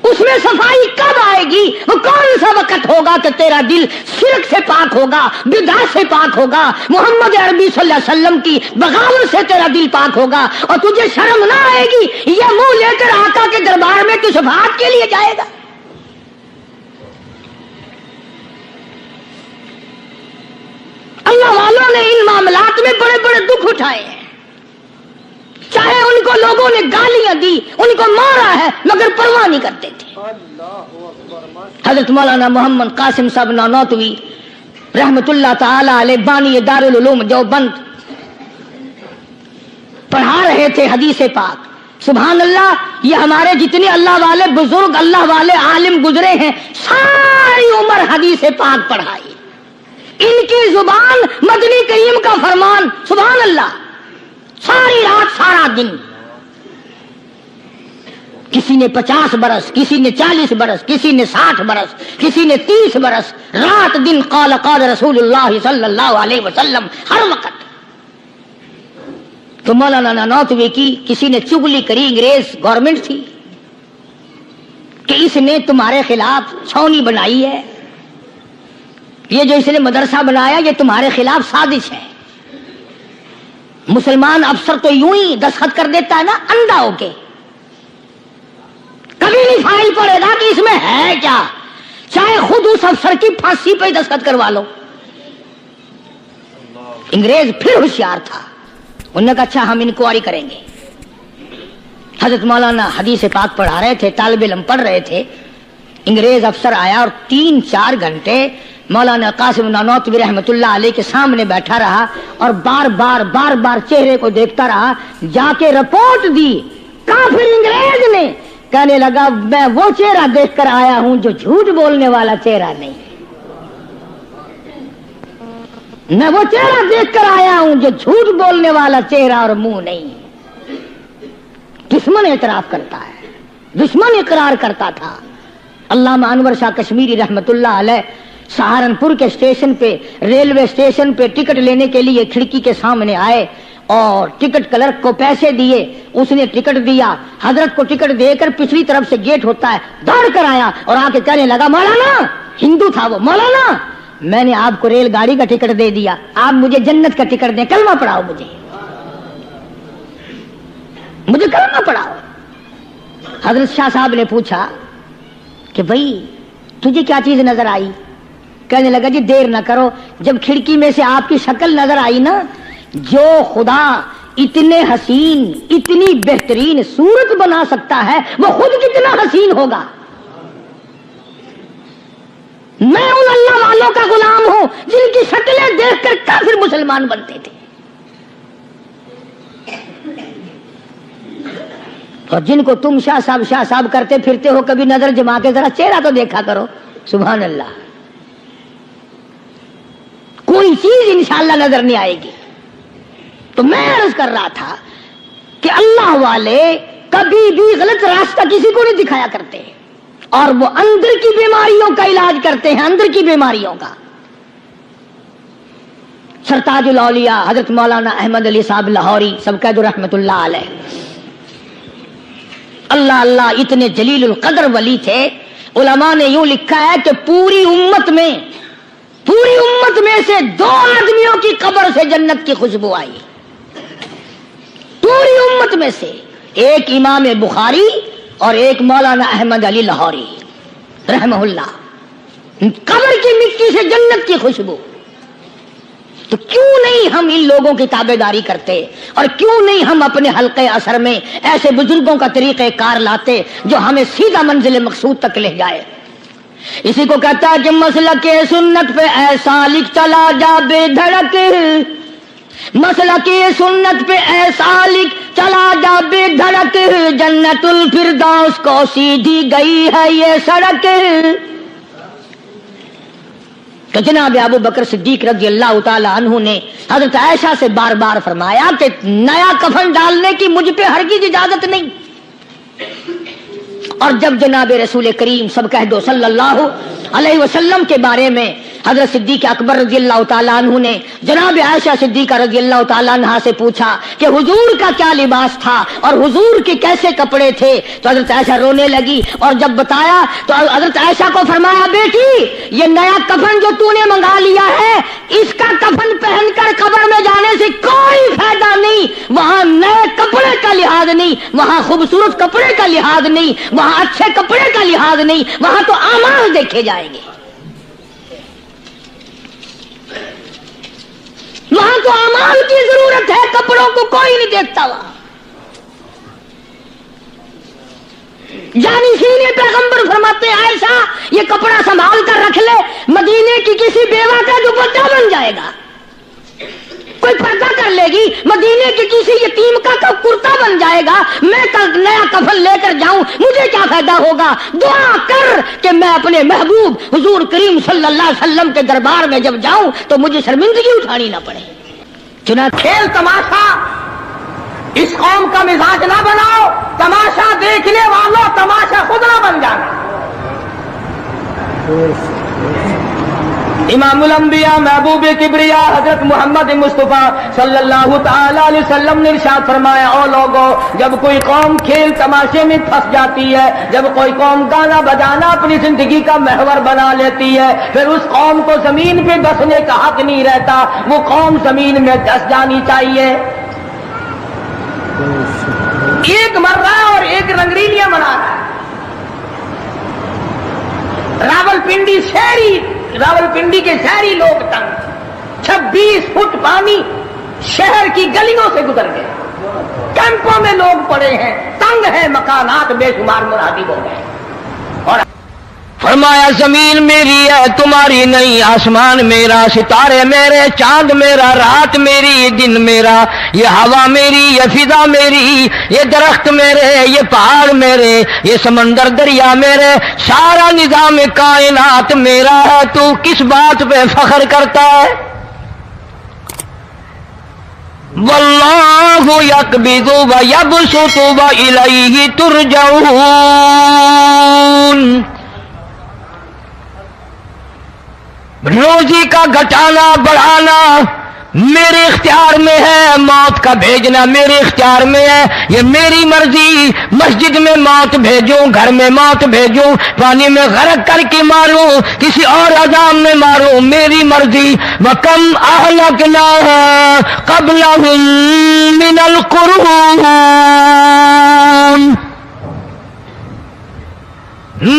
اس میں صفائی کب آئے گی؟ وہ کون سا وقت ہوگا کہ تیرا دل شرک سے پاک ہوگا، بدعت سے پاک ہوگا، محمد عربی صلی اللہ علیہ وسلم کی بغاوت سے تیرا دل پاک ہوگا، اور تجھے شرم نہ آئے گی یہ منہ لے کر آقا کے دربار میں تو شفاعت کے لیے جائے گا. اللہ والوں نے ان معاملات میں بڑے بڑے دکھ اٹھائے ہیں، چاہے ان کو لوگوں نے گالیاں دی، ان کو مارا ہے، مگر پرواہ نہیں کرتے تھے. حضرت مولانا محمد قاسم صاحب نانوتوی رحمت اللہ تعالی علیہ بانی دارالعلوم دیوبند پڑھا رہے تھے حدیث پاک. سبحان اللہ, یہ ہمارے جتنے اللہ والے بزرگ اللہ والے عالم گزرے ہیں ساری عمر حدیث پاک پڑھائی. ان کی زبان مدنی کریم کا فرمان. سبحان اللہ, ساری رات سارا دن. کسی نے 50 برس, کسی نے 40 برس, کسی نے 60 برس, کسی نے 30 برس, رات دن قال قال رسول اللہ صلی اللہ علیہ وسلم ہر وقت. تو مولانا نانوتوی کی کسی نے چگلی کری, انگریز گورنمنٹ تھی کہ اس نے تمہارے خلاف چھاونی بنائی ہے, یہ جو اس نے مدرسہ بنایا یہ تمہارے خلاف سازش ہے. مسلمان افسر تو یوں ہی دستخط کر دیتا ہے نا اندھا ہو کے, کبھی نہیں فائل پڑے گا کہ اس میں ہے کیا, چاہے خود اس افسر کی پھانسی پہ دستخط کروا لو. انگریز پھر ہوشیار تھا, انہوں نے کہا اچھا ہم انکوائری کریں گے. حضرت مولانا حدیث پاک پڑھا رہے تھے, طالب علم پڑھ رہے تھے, انگریز افسر آیا اور 3-4 گھنٹے مولانا قاسم نانوتوی رحمت اللہ علیہ کے سامنے بیٹھا رہا اور بار بار چہرے کو دیکھتا رہا. جا کے رپورٹ دی کافر انگریز نے, کہنے لگا میں وہ چہرہ دیکھ کر آیا ہوں جو جھوٹ بولنے والا چہرہ نہیں, میں وہ چہرہ دیکھ کر آیا ہوں جو جھوٹ بولنے والا چہرہ اور منہ نہیں. دشمن اعتراف کرتا ہے, دشمن اقرار کرتا تھا. علامہ انور شاہ کشمیری رحمت اللہ علیہ سہارنپور کے اسٹیشن پہ, ریلوے اسٹیشن پہ ٹکٹ لینے کے لیے کھڑکی کے سامنے آئے اور ٹکٹ کلرک کو پیسے دیے, اس نے ٹکٹ دیا, حضرت کو ٹکٹ دے کر پچھلی طرف سے گیٹ ہوتا ہے دوڑ کر آیا اور آ کے کہنے لگا مولانا, ہندو تھا وہ, مولانا میں نے آپ کو ریل گاڑی کا ٹکٹ دے دیا, آپ مجھے جنت کا ٹکٹ دیں, کلمہ پڑھاؤ, مجھے کلمہ پڑھاؤ. حضرت شاہ صاحب نے پوچھا کہ بھائی تجھے کیا چیز نظر آئی؟ کہنے لگا جی دیر نہ کرو, جب کھڑکی میں سے آپ کی شکل نظر آئی نا, جو خدا اتنے حسین اتنی بہترین صورت بنا سکتا ہے وہ خود کتنا حسین ہوگا. میں ان اللہ والوں کا غلام ہوں جن کی شکلیں دیکھ کر کافر مسلمان بنتے تھے, اور جن کو تم شاہ صاحب کرتے پھرتے ہو, کبھی نظر جما کے ذرا چہرہ تو دیکھا کرو. سبحان اللہ, کوئی چیز انشاءاللہ نظر نہیں آئے گی. تو میں عرض کر رہا تھا کہ اللہ والے کبھی بھی غلط راستہ کسی کو نہیں دکھایا کرتے, اور وہ اندر کی بیماریوں کا علاج کرتے ہیں, اندر کی بیماریوں کا. سرتاج الاولیاء حضرت مولانا احمد علی صاحب لاہوری سب کہہ دو رحمت اللہ علیہ, اللہ اللہ اتنے جلیل القدر ولی تھے. علماء نے یوں لکھا ہے کہ پوری امت میں سے 2 آدمیوں کی قبر سے جنت کی خوشبو آئی, پوری امت میں سے, ایک امام بخاری اور ایک مولانا احمد علی لاہوری رحمہ اللہ. قبر کی مٹی سے جنت کی خوشبو. تو کیوں نہیں ہم ان لوگوں کی تابع داری کرتے, اور کیوں نہیں ہم اپنے حلقے اثر میں ایسے بزرگوں کا طریقہ کار لاتے جو ہمیں سیدھا منزل مقصود تک لے جائے. اسی کو کہتا ہے کہ مسلک سنت پہ ایسا لکھ چلا جا بے دھڑک, مسلک سنت پہ ایسا لکھ چلا جا بے دھڑک, جنت الفردوس کو سیدھی گئی ہے یہ سڑک. تو جناب ابو بکر صدیق رضی اللہ تعالی عنہ نے حضرت عائشہ سے بار بار فرمایا کہ نیا کفن ڈالنے کی مجھ پہ ہرگز اجازت نہیں. اور جب جناب رسول کریم سب کہہ دو صلی اللہ علیہ وسلم کے بارے میں حضرت صدیق اکبر رضی اللہ تعالیٰ عنہ نے جناب عائشہ صدیقہ رضی اللہ تعالیٰ عنہ سے پوچھا کہ حضور کا کیا لباس تھا اور حضور کے کیسے کپڑے تھے, تو حضرت عائشہ رونے لگی, اور جب بتایا تو حضرت عائشہ کو فرمایا بیٹی یہ نیا کفن جو تو نے منگا لیا ہے اس کا کفن پہن کر قبر میں جانے سے کوئی فائدہ نہیں. وہاں نئے کپڑے کا لحاظ نہیں, وہاں خوبصورت کپڑے کا لحاظ نہیں, وہاں اچھے کپڑے کا لحاظ نہیں, وہاں تو اعمال دیکھے جائیں گے. وہاں تو اعمال کی ضرورت ہے, کپڑوں کو کوئی نہیں دیکھتا. وہاں جانشین پیغمبر فرماتے ہیں عائشہ یہ کپڑا سنبھال کر رکھ لے، مدینے کی کسی بیوہ کا دوپٹہ بن جائے گا، کوئی پردہ کر لے گی، مدینے کی کسی یتیم کا کرتا بن جائے گا، میں کل نیا کفن لے کر جاؤں مجھے کیا فائدہ ہوگا؟ دعا کر کہ میں اپنے محبوب حضور کریم صلی اللہ علیہ وسلم کے دربار میں جب جاؤں تو مجھے شرمندگی اٹھانی نہ پڑے۔ چنانچہ کھیل تماشا اس قوم کا مزاج نہ بناؤ، تماشا دیکھنے والوں تماشا خود نہ بن جانا۔ امام الانبیاء محبوب کبریا حضرت محمد مصطفیٰ صلی اللہ تعالی علیہ وسلم نے ارشاد فرمایا، او لوگو جب کوئی قوم کھیل تماشے میں پھنس جاتی ہے، جب کوئی قوم گانا بجانا اپنی زندگی کا محور بنا لیتی ہے، پھر اس قوم کو زمین پہ بسنے کا حق نہیں رہتا، وہ قوم زمین میں دس جانی چاہیے۔ ایک مر رہا ہے اور ایک رنگریلیاں بنا رہا ہے۔ راولپنڈی کے شہری لوگ تنگ، 26 فٹ پانی شہر کی گلیوں سے گزر گئے، کیمپوں میں لوگ پڑے ہیں، تنگ ہے، مکانات بے شمار منہدم ہو گئے۔ اور فرمایا زمین میری ہے تمہاری نہیں، آسمان میرا، ستارے میرے، چاند میرا، رات میری، دن میرا، یہ ہوا میری، یہ فضا میری، یہ درخت میرے، یہ پہاڑ میرے، یہ سمندر دریا میرے، سارا نظام کائنات میرا ہے، تو کس بات پہ فخر کرتا ہے؟ واللہ یقبض ویبسط والیہ ترجعون۔ روزی کا گھٹانا بڑھانا میرے اختیار میں ہے، موت کا بھیجنا میرے اختیار میں ہے، یہ میری مرضی۔ مسجد میں موت بھیجوں، گھر میں موت بھیجوں، پانی میں غرق کر کے ماروں، کسی اور عذاب میں ماروں، میری مرضی۔ وَكَمْ أَهْلَكْنَا قَبْلَهُم مِّنَ الْقُرُونِ،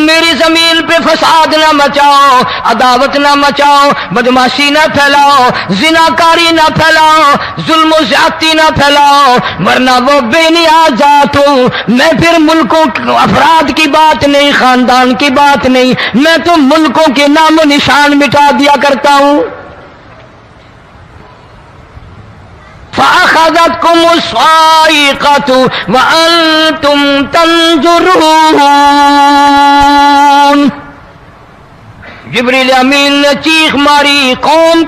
میری زمین پہ فساد نہ مچاؤ، عداوت نہ مچاؤ، بدماشی نہ پھیلاؤ، زناکاری نہ پھیلاؤ، ظلم و زیادتی نہ پھیلاؤ، ورنہ وہ بے نیاز ذات ہوں۔ میں پھر ملکوں افراد کی بات نہیں، خاندان کی بات نہیں، میں تو ملکوں کے نام و نشان مٹا دیا کرتا ہوں۔ فَأَخَذَتْكُمُ الصَّاعِقَةُ وَأَنْتُمْ تَنْظُرُونَ۔ جبریل امین نے چیخ ماری، قوم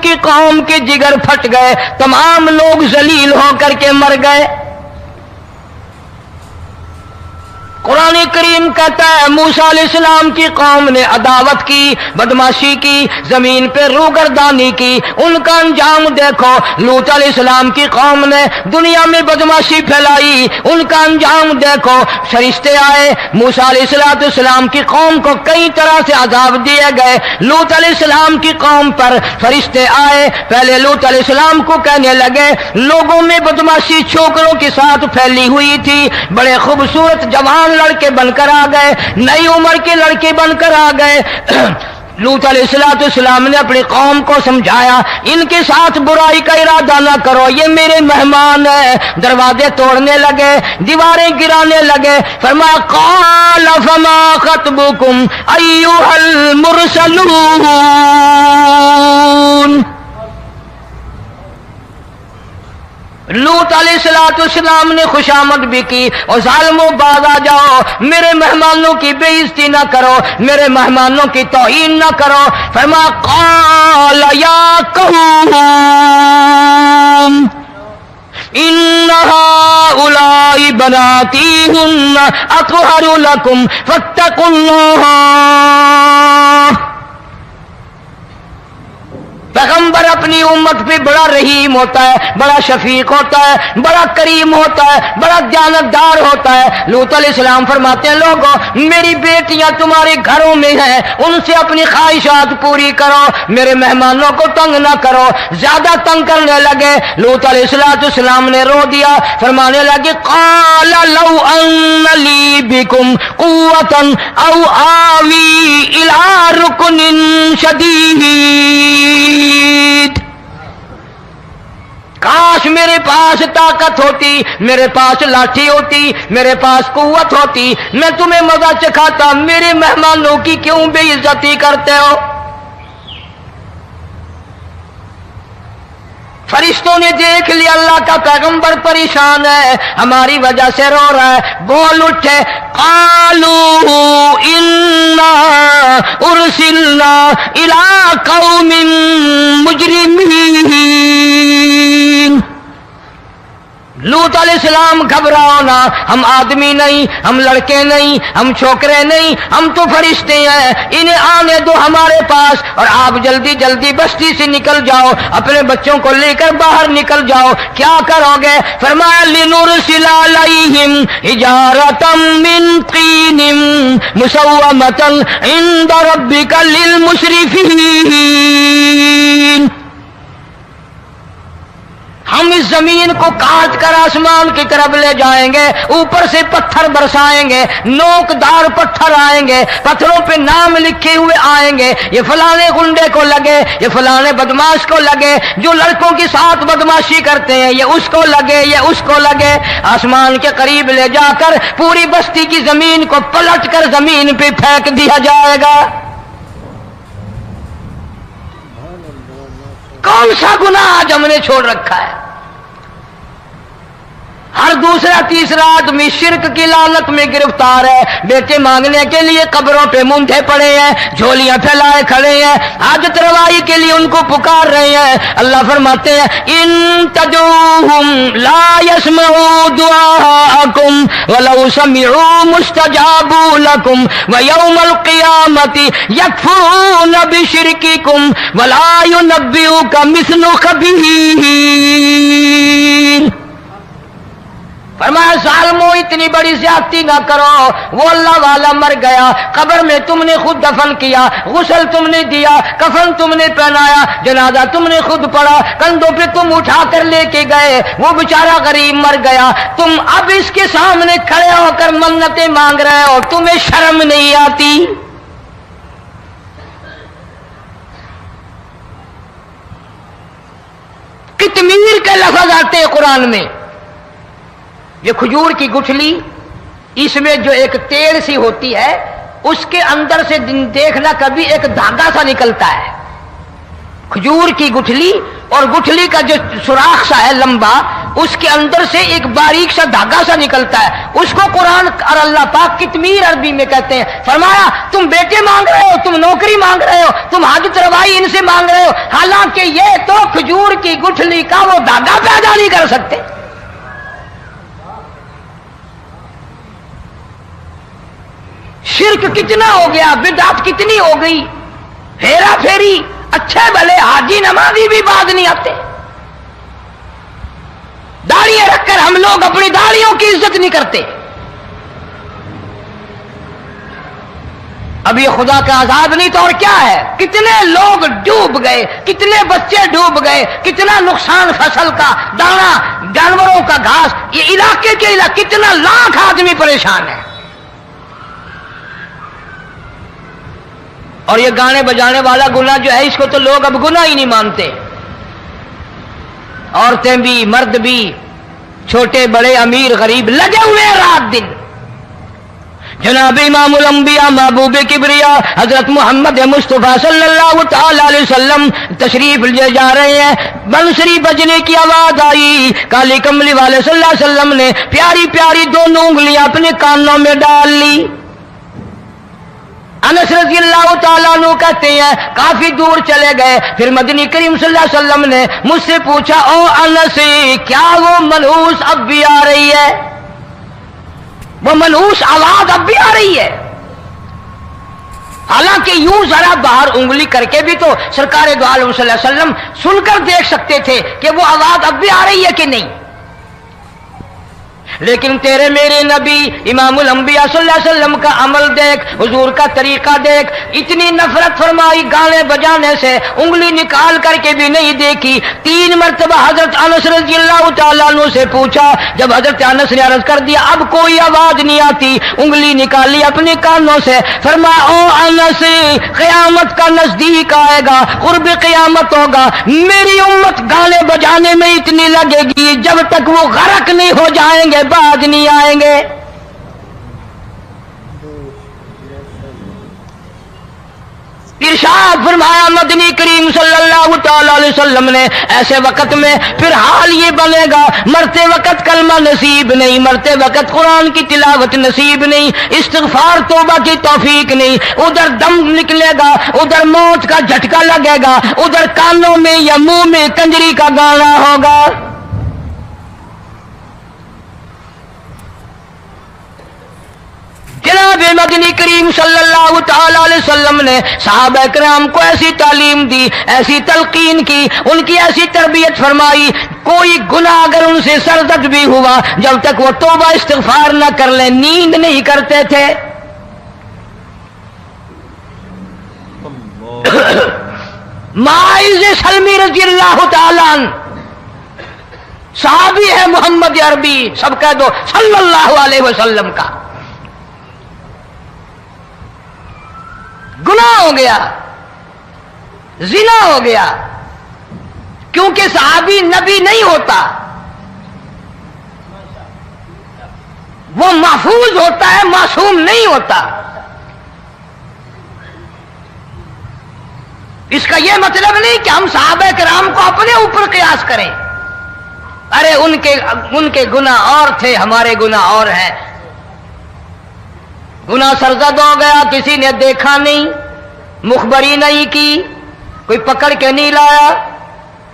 کے جگر پھٹ گئے، تمام لوگ ذلیل ہو کر کے مر گئے۔ قرآن کریم کہتا ہے موسیٰ علیہ السلام کی قوم نے عداوت کی، بدماشی کی، زمین پہ روگردانی کی، ان کا انجام دیکھو۔ لوط علیہ السلام کی قوم نے دنیا میں بدماشی پھیلائی، ان کا انجام دیکھو۔ فرشتے آئے، موسیٰ علیہ السلام کی قوم کو کئی طرح سے عذاب دیے گئے۔ لوط علیہ السلام کی قوم پر فرشتے آئے، پہلے لوط علیہ السلام کو کہنے لگے، لوگوں میں بدماشی چھوکروں کے ساتھ پھیلی ہوئی تھی، بڑے خوبصورت جوان لڑکے بن کر آ گئے، نئی عمر کے لڑکے بن کر آ گئے۔ لوط علیہ السلام نے اپنی قوم کو سمجھایا، ان کے ساتھ برائی کا ارادہ نہ کرو، یہ میرے مہمان ہیں۔ دروازے توڑنے لگے، دیواریں گرانے لگے۔ فرمایا قال فما خطبكم ایھا المرسلون۔ لوط علیہ السلام نے خوشامد بھی کی، اور ظالموں باز آ جاؤ، میرے مہمانوں کی بے عزتی نہ کرو، میرے مہمانوں کی توہین نہ کرو۔ فرمایا قال یا قوم ان هؤلاء بناتی ہن اطہر لکم فاتقوا اللہ۔ پیغمبر اپنی امت پہ بڑا رحیم ہوتا ہے، بڑا شفیق ہوتا ہے، بڑا کریم ہوتا ہے، بڑا دیانتدار ہوتا ہے۔ لوط علیہ السلام فرماتے ہیں لوگوں میری بیٹیاں تمہارے گھروں میں ہیں، ان سے اپنی خواہشات پوری کرو، میرے مہمانوں کو تنگ نہ کرو۔ زیادہ تنگ کرنے لگے، لوط علیہ السلام نے رو دیا، فرمانے لگے قال لو ان لی بکم قوۃ او آوی الی رکن شدید۔ کاش میرے پاس طاقت ہوتی، میرے پاس لاٹھی ہوتی، میرے پاس قوت ہوتی، میں تمہیں مزہ چکھاتا، میرے مہمانوں کی کیوں بے عزتی کرتے ہو؟ فرشتوں نے دیکھ لیا اللہ کا پیغمبر پریشان ہے، ہماری وجہ سے رو رہا ہے، بول اٹھے، قالوا انا ارسلنا الى قوم مجرمین۔ لوط علیہ السلام گھبراؤ نہ، ہم آدمی نہیں، ہم لڑکے نہیں، ہم چھوکرے نہیں، ہم تو فرشتے ہیں، انہیں آنے دو ہمارے پاس، اور آپ جلدی جلدی بستی سے نکل جاؤ، اپنے بچوں کو لے کر باہر نکل جاؤ۔ کیا کرو گے؟ فرمایا لنرسل علیہم حجارۃ من طین مسومۃ عند ربک للمسرفین۔ ہم اس زمین کو کاٹ کر آسمان کی طرف لے جائیں گے، اوپر سے پتھر برسائیں گے، نوکدار پتھر آئیں گے، پتھروں پہ نام لکھے ہوئے آئیں گے، یہ فلانے گنڈے کو لگے، یہ فلانے بدماش کو لگے، جو لڑکوں کے ساتھ بدماشی کرتے ہیں یہ اس کو لگے، یہ اس کو لگے۔ آسمان کے قریب لے جا کر پوری بستی کی زمین کو پلٹ کر زمین پہ پھینک دیا جائے گا۔ کون سا گناہ آج ہم نے چھوڑ رکھا ہے؟ ہر دوسرا تیسرا آدمی شرک کی لعنت میں گرفتار ہے، بیٹے مانگنے کے لیے قبروں پہ مونڈھے پڑے ہیں، جھولیاں پھیلائے کھڑے ہیں، حاجت روائی کے لیے ان کو پکار رہے ہیں۔ اللہ فرماتے ہیں ان تدعوہم لا يسمعوا دعاءکم ولو سمعوا مستجابوا لکم ویوم القیامت یکفرون بشرککم ولا ینبئک مثل خبیر۔ فرمایا ظالموں اتنی بڑی زیادتی نہ کرو، وہ اللہ والا مر گیا، قبر میں تم نے خود دفن کیا، غسل تم نے دیا، کفن تم نے پہنایا، جنازہ تم نے خود پڑھا، کندھوں پہ تم اٹھا کر لے کے گئے، وہ بیچارہ غریب مر گیا، تم اب اس کے سامنے کھڑے ہو کر منتیں مانگ رہے ہو، تمہیں شرم نہیں آتی؟ کتمیر کے لفظ آتے ہیں قرآن میں۔ یہ کھجور کی گٹھلی، اس میں جو ایک تیل سی ہوتی ہے، اس کے اندر سے دیکھنا کبھی ایک دھاگا سا نکلتا ہے۔ کھجور کی گٹھلی، اور گٹھلی کا جو سوراخ سا ہے لمبا، اس کے اندر سے ایک باریک سا دھاگا سا نکلتا ہے، اس کو قرآن اور اللہ پاک کتمیر عربی میں کہتے ہیں۔ فرمایا تم بیٹے مانگ رہے ہو، تم نوکری مانگ رہے ہو، تم حاجت روائی ان سے مانگ رہے ہو، حالانکہ یہ تو کھجور کی گٹھلی کا وہ دھاگا پیدا نہیں کر سکتے۔ شرک کتنا ہو گیا، بدعت کتنی ہو گئی، ہیرا پھیری، اچھے بھلے حاجی نمازی بھی بعد نہیں آتے۔ داڑیاں رکھ کر ہم لوگ اپنی داڑیوں کی عزت نہیں کرتے۔ اب یہ خدا کا عذاب نہیں تو اور کیا ہے؟ کتنے لوگ ڈوب گئے، کتنے بچے ڈوب گئے، کتنا نقصان فصل کا، دانا، جانوروں کا گھاس، یہ علاقے کے علاقے کتنا لاکھ آدمی پریشان ہے۔ اور یہ گانے بجانے والا گناہ جو ہے، اس کو تو لوگ اب گناہ ہی نہیں مانتے۔ عورتیں بھی، مرد بھی، چھوٹے بڑے، امیر غریب، لگے ہوئے رات دن۔ جناب امام الانبیاء محبوب کبریا حضرت محمد مصطفیٰ صلی اللہ تعالی علیہ وسلم تشریف لے جا رہے ہیں، بنسری بجنے کی آواز آئی، کالی کملی والے صلی اللہ علیہ وسلم نے پیاری پیاری دونوں انگلیاں اپنے کانوں میں ڈال لی۔ انس رضی اللہ تعالیٰ عنہ کہتے ہیں کافی دور چلے گئے، پھر مدنی کریم صلی اللہ علیہ وسلم نے مجھ سے پوچھا، او انس کیا وہ منحوس اب بھی آ رہی ہے؟ وہ منحوس آواز اب بھی آ رہی ہے؟ حالانکہ یوں ذرا باہر انگلی کر کے بھی تو سرکار دو عالم صلی اللہ علیہ وسلم سن کر دیکھ سکتے تھے کہ وہ آواز اب بھی آ رہی ہے کہ نہیں۔ لیکن تیرے میرے نبی امام الانبیاء صلی اللہ علیہ وسلم کا عمل دیکھ، حضور کا طریقہ دیکھ، اتنی نفرت فرمائی گانے بجانے سے، انگلی نکال کر کے بھی نہیں دیکھی۔ 3 مرتبہ حضرت انس رضی اللہ تعالیٰ عنہ سے پوچھا، جب حضرت انس نے عرض کر دیا اب کوئی آواز نہیں آتی، انگلی نکالی اپنے کانوں سے، فرمایا او انس، قیامت کا نزدیک آئے گا، قرب قیامت ہوگا، میری امت گانے بجانے میں اتنی لگے گی جب تک وہ غرق نہیں ہو جائیں گے باز نہیں آئیں گے۔ ارشاد فرمایا مدنی کریم صلی اللہ تعالی علیہ وسلم نے ایسے وقت میں پھر حال یہ بنے گا، مرتے وقت کلمہ نصیب نہیں، مرتے وقت قرآن کی تلاوت نصیب نہیں، استغفار توبہ کی توفیق نہیں، ادھر دم نکلے گا، ادھر موت کا جھٹکا لگے گا، ادھر کانوں میں یا منہ میں کنجری کا گانا ہوگا۔ جناب مدنی کریم صلی اللہ تعالی علیہ وسلم نے صحابہ کرام کو ایسی تعلیم دی، ایسی تلقین کی، ان کی ایسی تربیت فرمائی، کوئی گناہ اگر ان سے سرزد بھی ہوا جب تک وہ توبہ استغفار نہ کر لیں نیند نہیں کرتے تھے۔ معاذ سلمی رضی اللہ تعالیٰ عنہ صحابی ہے محمد عربی، سب کہہ دو صلی اللہ علیہ وسلم کا، گناہ ہو گیا، زنا ہو گیا، کیونکہ صحابی نبی نہیں ہوتا، وہ محفوظ ہوتا ہے، معصوم نہیں ہوتا۔ اس کا یہ مطلب نہیں کہ ہم صحابہ کرام کو اپنے اوپر قیاس کریں، ارے ان کے گناہ اور تھے، ہمارے گناہ اور ہیں۔ گناہ سرزد ہو گیا، کسی نے دیکھا نہیں، مخبری نہیں کی، کوئی پکڑ کے نہیں لایا،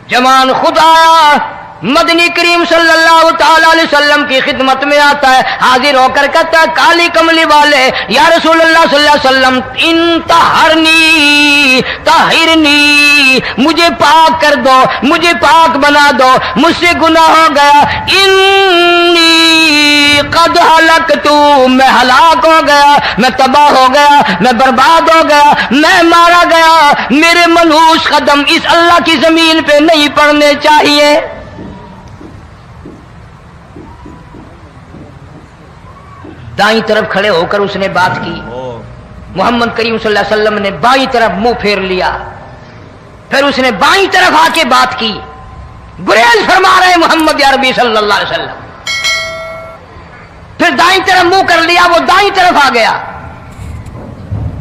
جمان خود آیا، مدنی کریم صلی اللہ تعالی علیہ وسلم کی خدمت میں آتا ہے، حاضر ہو کر کہتا ہے کالی کملی والے یا رسول اللہ صلی اللہ علیہ وسلم انتہرنی طہرنی، مجھے پاک کر دو، مجھے پاک بنا دو، مجھ سے گناہ ہو گیا، انی قد ہلکت، میں ہلاک ہو گیا، میں تباہ ہو گیا، میں برباد ہو گیا، میں مارا گیا، میرے منحوس قدم اس اللہ کی زمین پہ نہیں پڑنے چاہیے۔ دائیں طرف کھڑے ہو کر اس نے بات کی، محمد کریم صلی اللہ علیہ وسلم نے بائیں طرف منہ پھیر لیا، پھر اس نے بائیں طرف آ کے بات کی، گریز فرما رہے محمد عربی صلی اللہ علیہ وسلم، پھر دائیں طرف منہ کر لیا، وہ دائیں طرف آ گیا۔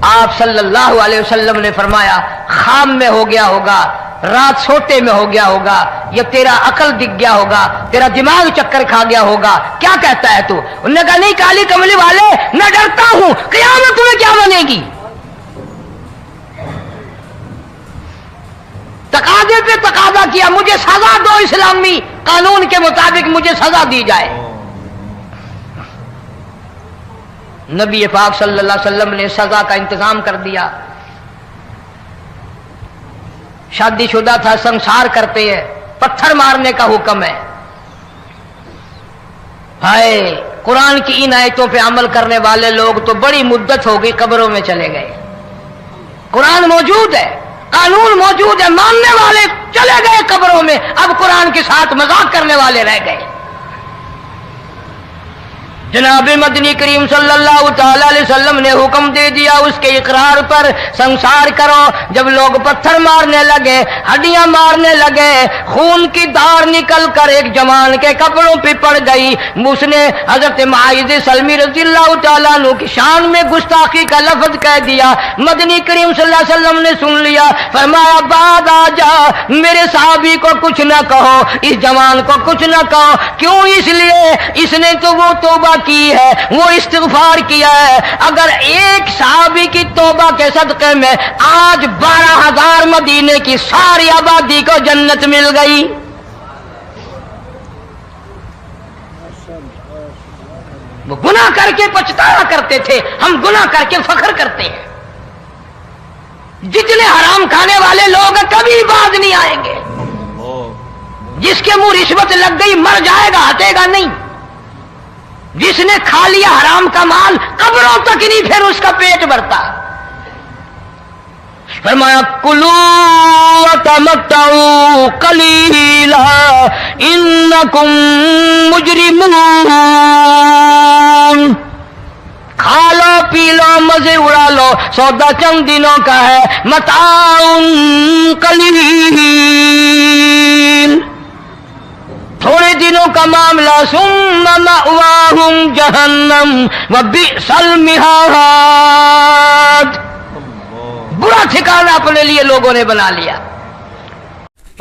آپ صلی اللہ علیہ وسلم نے فرمایا خام میں ہو گیا ہوگا، رات سوتے میں ہو گیا ہوگا، یا تیرا عقل دکھ گیا ہوگا، تیرا دماغ چکر کھا گیا ہوگا، کیا کہتا ہے تو؟ انہوں نے کہا نہیں کالی کملی والے، میں ڈرتا ہوں قیامت میں کیا بنے گی، تقاضے پہ تقاضا کیا، مجھے سزا دو، اسلامی قانون کے مطابق مجھے سزا دی جائے۔ نبی پاک صلی اللہ علیہ وسلم نے سزا کا انتظام کر دیا۔ شادی شدہ تھا، سنسار کرتے ہیں، پتھر مارنے کا حکم ہے۔ ہائے قرآن کی ان آیتوں پہ عمل کرنے والے لوگ تو بڑی مدت ہو گئی قبروں میں چلے گئے۔ قرآن موجود ہے، قانون موجود ہے، ماننے والے چلے گئے قبروں میں، اب قرآن کے ساتھ مذاق کرنے والے رہ گئے۔ جناب مدنی کریم صلی اللہ تعالی علیہ وسلم نے حکم دے دیا اس کے اقرار پر سنسار کرو۔ جب لوگ پتھر مارنے لگے، ہڈیاں مارنے لگے، خون کی دھار نکل کر ایک جوان کے کپڑوں پہ پڑ گئی، اس نے حضرت معاذ سلمی رضی اللہ تعالیٰ عنہ کی شان میں گستاخی کا لفظ کہہ دیا۔ مدنی کریم صلی اللہ علیہ وسلم نے سن لیا، فرمایا بعد آ جا، میرے صحابی کو کچھ نہ کہو، اس جوان کو کچھ نہ کہو۔ کیوں؟ اس لیے اس نے تو وہ توبہ کی ہے، وہ استغفار کیا ہے۔ اگر ایک صحابی کی توبہ کے صدقے میں آج 12,000 مدینے کی ساری آبادی کو جنت مل گئی۔ وہ گناہ کر کے پچھتایا کرتے تھے، ہم گناہ کر کے فخر کرتے ہیں۔ جتنے حرام کھانے والے لوگ کبھی باز نہیں آئیں گے۔ جس کے منہ رشوت لگ گئی مر جائے گا، ہٹے گا نہیں۔ جس نے کھا لیا حرام کا مال قبروں تک نہیں پھر اس کا پیٹ بھرتا. فرمایا کلو وتمتعوا قلیلا انکم مجرمون. کھا لو پی لو مزے اڑا لو، سودا چند دنوں کا ہے. متاع قلیل، تھوڑے دنوں کا معاملہ. ثم مأواہم جہنم وبئس المہاد. برا ٹھکانہ اپنے لیے لوگوں نے بنا لیا.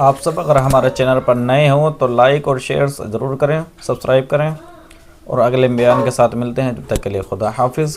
آپ سب اگر ہمارے چینل پر نئے ہوں تو لائک اور شیئر ضرور کریں، سبسکرائب کریں، اور اگلے بیان کے ساتھ ملتے ہیں. جب تک کے لیے خدا حافظ.